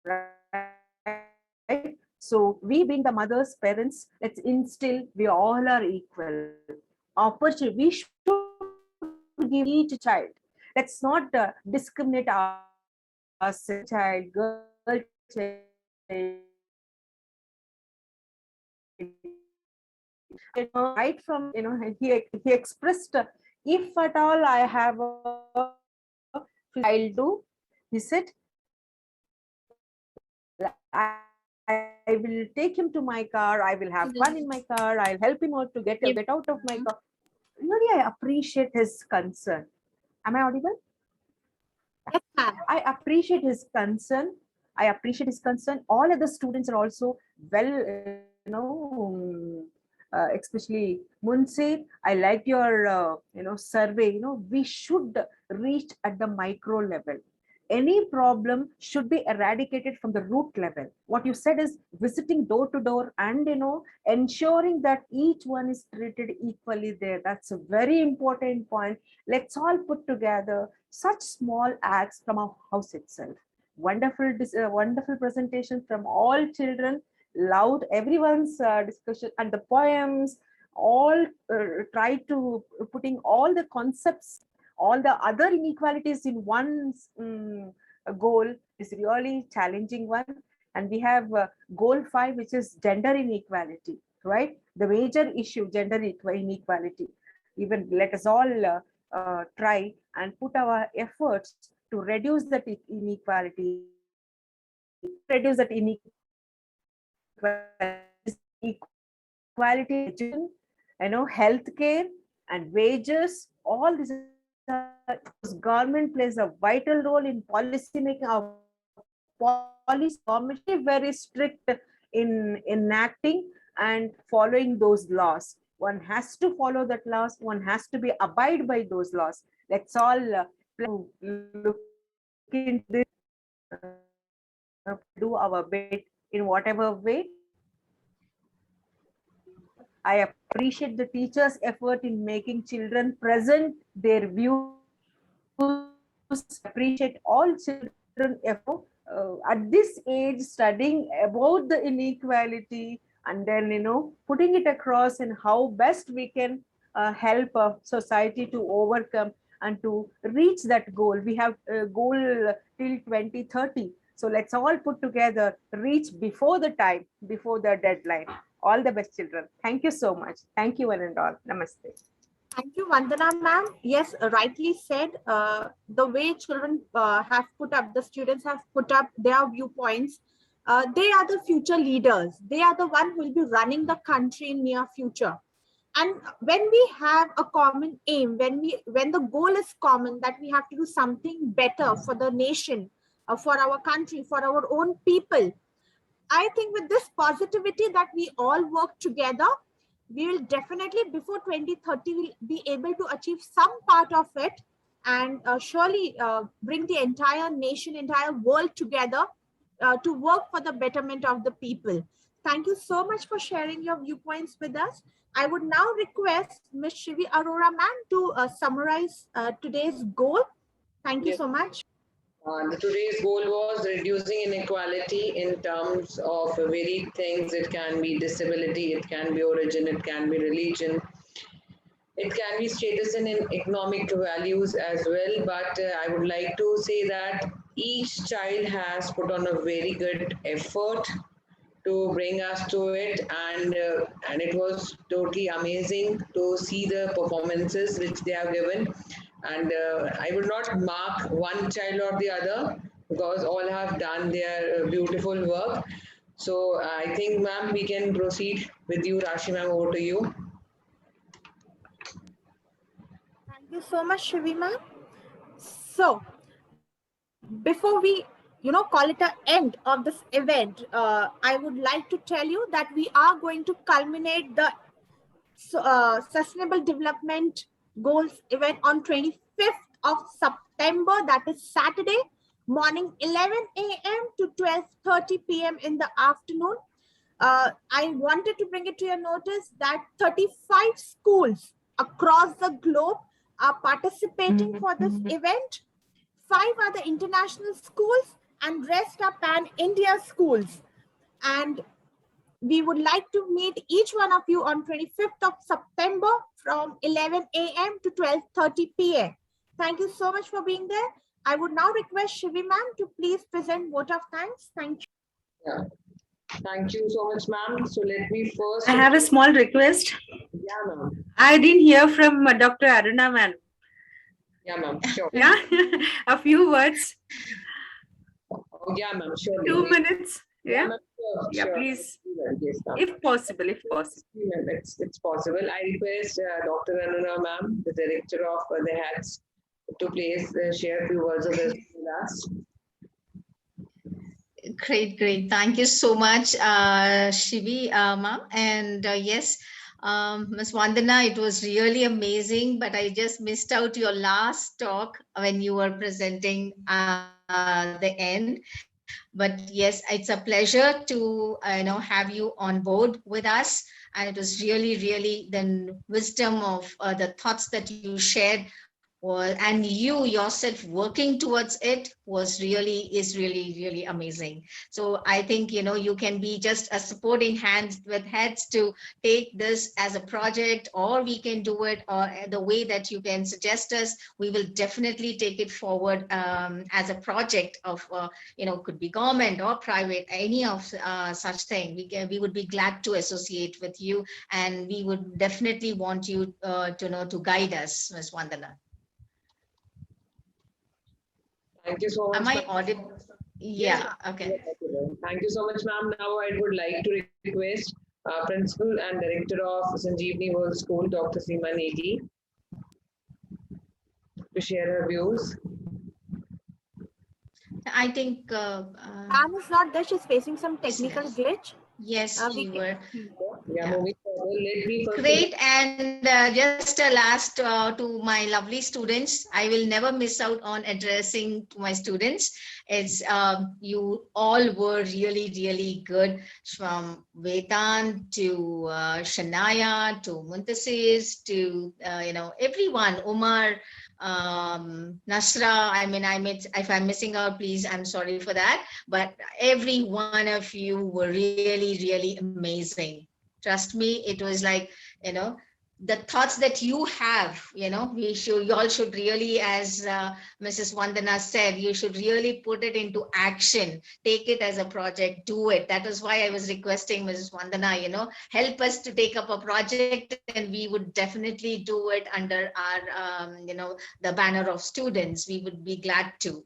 right? So we being the mothers, parents, let's instill we all are equal. Opportunity, we should give each child. Let's not discriminate ourselves, child, girl child, right from, he expressed, if at all I have a I'll do, he said, I will take him to my car. I will have fun in my car. I'll help him out to get out of my car. Really, I appreciate his concern. Am I audible? I appreciate his concern. I appreciate his concern. All other students are also well, especially Munse. I like your, survey. We should reach at the micro level. Any problem should be eradicated from the root level. What you said is visiting door to door and ensuring that each one is treated equally there. That's a very important point. Let's all put together such small acts from our house itself. Wonderful presentation from all children. Loud everyone's discussion and the poems. All try to putting all the concepts, all the other inequalities in one goal is really challenging one. And we have goal 5, which is gender inequality, right? The major issue, gender inequality. Even let us all try and put our efforts to reduce that inequality, equality, education, healthcare and wages. All this government plays a vital role in policy making. Our policy government is very strict in enacting and following those laws. One has to follow that laws. One has to be abide by those laws. Let's all look into this, do our bit in whatever way. I appreciate the teachers' effort in making children present their views. Appreciate all children effort at this age studying about the inequality and then putting it across and how best we can help society to overcome and to reach that goal. We have a goal till 2030. So let's all put together, reach before the time, before the deadline. All the best, children. Thank you so much. Thank you one and all. Namaste. Thank you, Vandana ma'am. Yes, rightly said. The way children have put up, the students have put up their viewpoints. They are the future leaders. They are the one who will be running the country in near future. And when we have a common aim, when the goal is common, that we have to do something better for the nation, for our country, for our own people, I think with this positivity that we all work together, we will definitely before 2030 will be able to achieve some part of it and surely bring the entire nation, entire world together to work for the betterment of the people. Thank you so much for sharing your viewpoints with us. I would now request Ms. Shivi Arora ma'am to summarize today's goal. Thank you so much. Today's goal was reducing inequality in terms of varied things. It can be disability, it can be origin, it can be religion, it can be status and in economic values as well. But I would like to say that each child has put on a very good effort to bring us to it, and it was totally amazing to see the performances which they have given. And I would not mark one child or the other because all have done their beautiful work. So I think, ma'am, we can proceed with you. Rashi ma'am, over to you. Thank you so much, Shivi ma'am. So before we call it an end of this event, I would like to tell you that we are going to culminate the Sustainable Development Goals event on 25th of September, that is Saturday morning, 11 a.m. to 12:30 p.m. in the afternoon. I wanted to bring it to your notice that 35 schools across the globe are participating for this event. 5 are the international schools and rest are pan-India schools. And we would like to meet each one of you on 25th of September from 11 a.m. to 12:30 p.m. Thank you so much for being there. I would now request Shivi ma'am to please present vote of thanks. Thank you. Yeah. Thank you so much, ma'am. So let me first... I have a small request. Yeah, ma'am. I didn't hear from Dr. Aruna ma'am. Yeah, ma'am, sure. Yeah, a few words. Oh, yeah, ma'am, sure. 2 minutes. Yeah, ma'am, sure, yeah, sure. please, Yes, ma'am. if possible, if possible. It's possible. I request Dr. Anuna, ma'am, the director of the HETS, to please share a few words of wisdom with us. Great, great. Thank you so much, Shivi, ma'am. And yes, Ms. Vandana, it was really amazing, but I just missed out your last talk when you were presenting the end. But yes, it's a pleasure to have you on board with us. And it was really, really the wisdom of the thoughts that you shared was, and you yourself working towards it is really, really amazing. So I think you can be just a supporting hand with heads to take this as a project, or we can do it the way that you can suggest us. We will definitely take it forward as a project of could be government or private, any of such thing. We would be glad to associate with you, and we would definitely want you to guide us, Ms. Vandana. Thank you so much. Am I audible? Yes, Yeah, okay. thank you so much, ma'am. Now I would like to request Principal and Director of Sanjeevani World School, Dr. Seema Negi, to share her views. I think Anne is not there. She's facing some technical glitch. Yes, we were. Yeah, moving forward. Let me first. Great. And just a last to my lovely students, I will never miss out on addressing to my students. It's you all were really, really good, from Vedan to Shania to Muntasis to everyone, Umar, Nasra. I mean, if I'm missing out, please, I'm sorry for that. But every one of you were really, really amazing. Trust me, it was like, the thoughts that you have, you all should really, as Mrs. Vandana said, you should really put it into action, take it as a project, do it. That is why I was requesting Mrs. Vandana, help us to take up a project, and we would definitely do it under our, the banner of students. We would be glad to.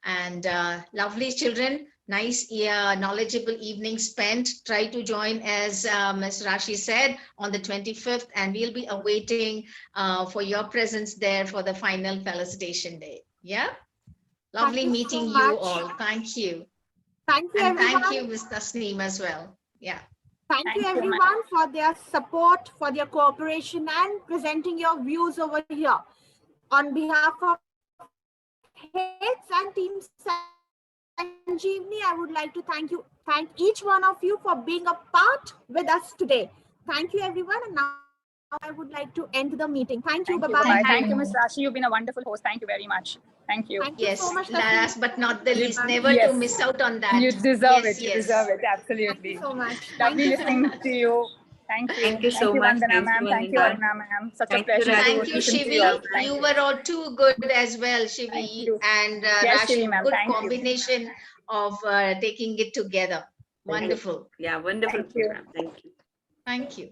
And lovely children, nice, knowledgeable evening spent. Try to join, as Ms. Rashi said, on the 25th, and we'll be awaiting for your presence there for the final felicitation day. Yeah. Lovely meeting so you much. all. Thank you. Thank you, and everyone. thank you, Ms. Tasneem, as well. Yeah. Thank you, everyone, for their support, for their cooperation, and presenting your views over here. On behalf of HETS and Team Sanjeevani, I would like to thank each one of you for being a part with us today. Thank you, everyone. And now I would like to end the meeting. Thank you. Bye-bye. Thank you, Ms. Rashi. You've been a wonderful host. Thank you very much. Thank you. Thank you so much. Last but not the least, never to miss out on that. You deserve Yes, it. You yes. deserve it. Absolutely. Thank you so much. Lovely listening to you. Thank you. Thank you so much. Vandana, Thank ma'am. you, Thank you, Vandana. Aruna, ma'am. Such a Thank you, pleasure. Thank you, listen to Shivi. Thank You were all too good as well, Shivi. And Yes, Rashi, Shivi, ma'am. good Thank you. combination of taking it together. Wonderful. Yeah, wonderful program. Thank you. Thank you.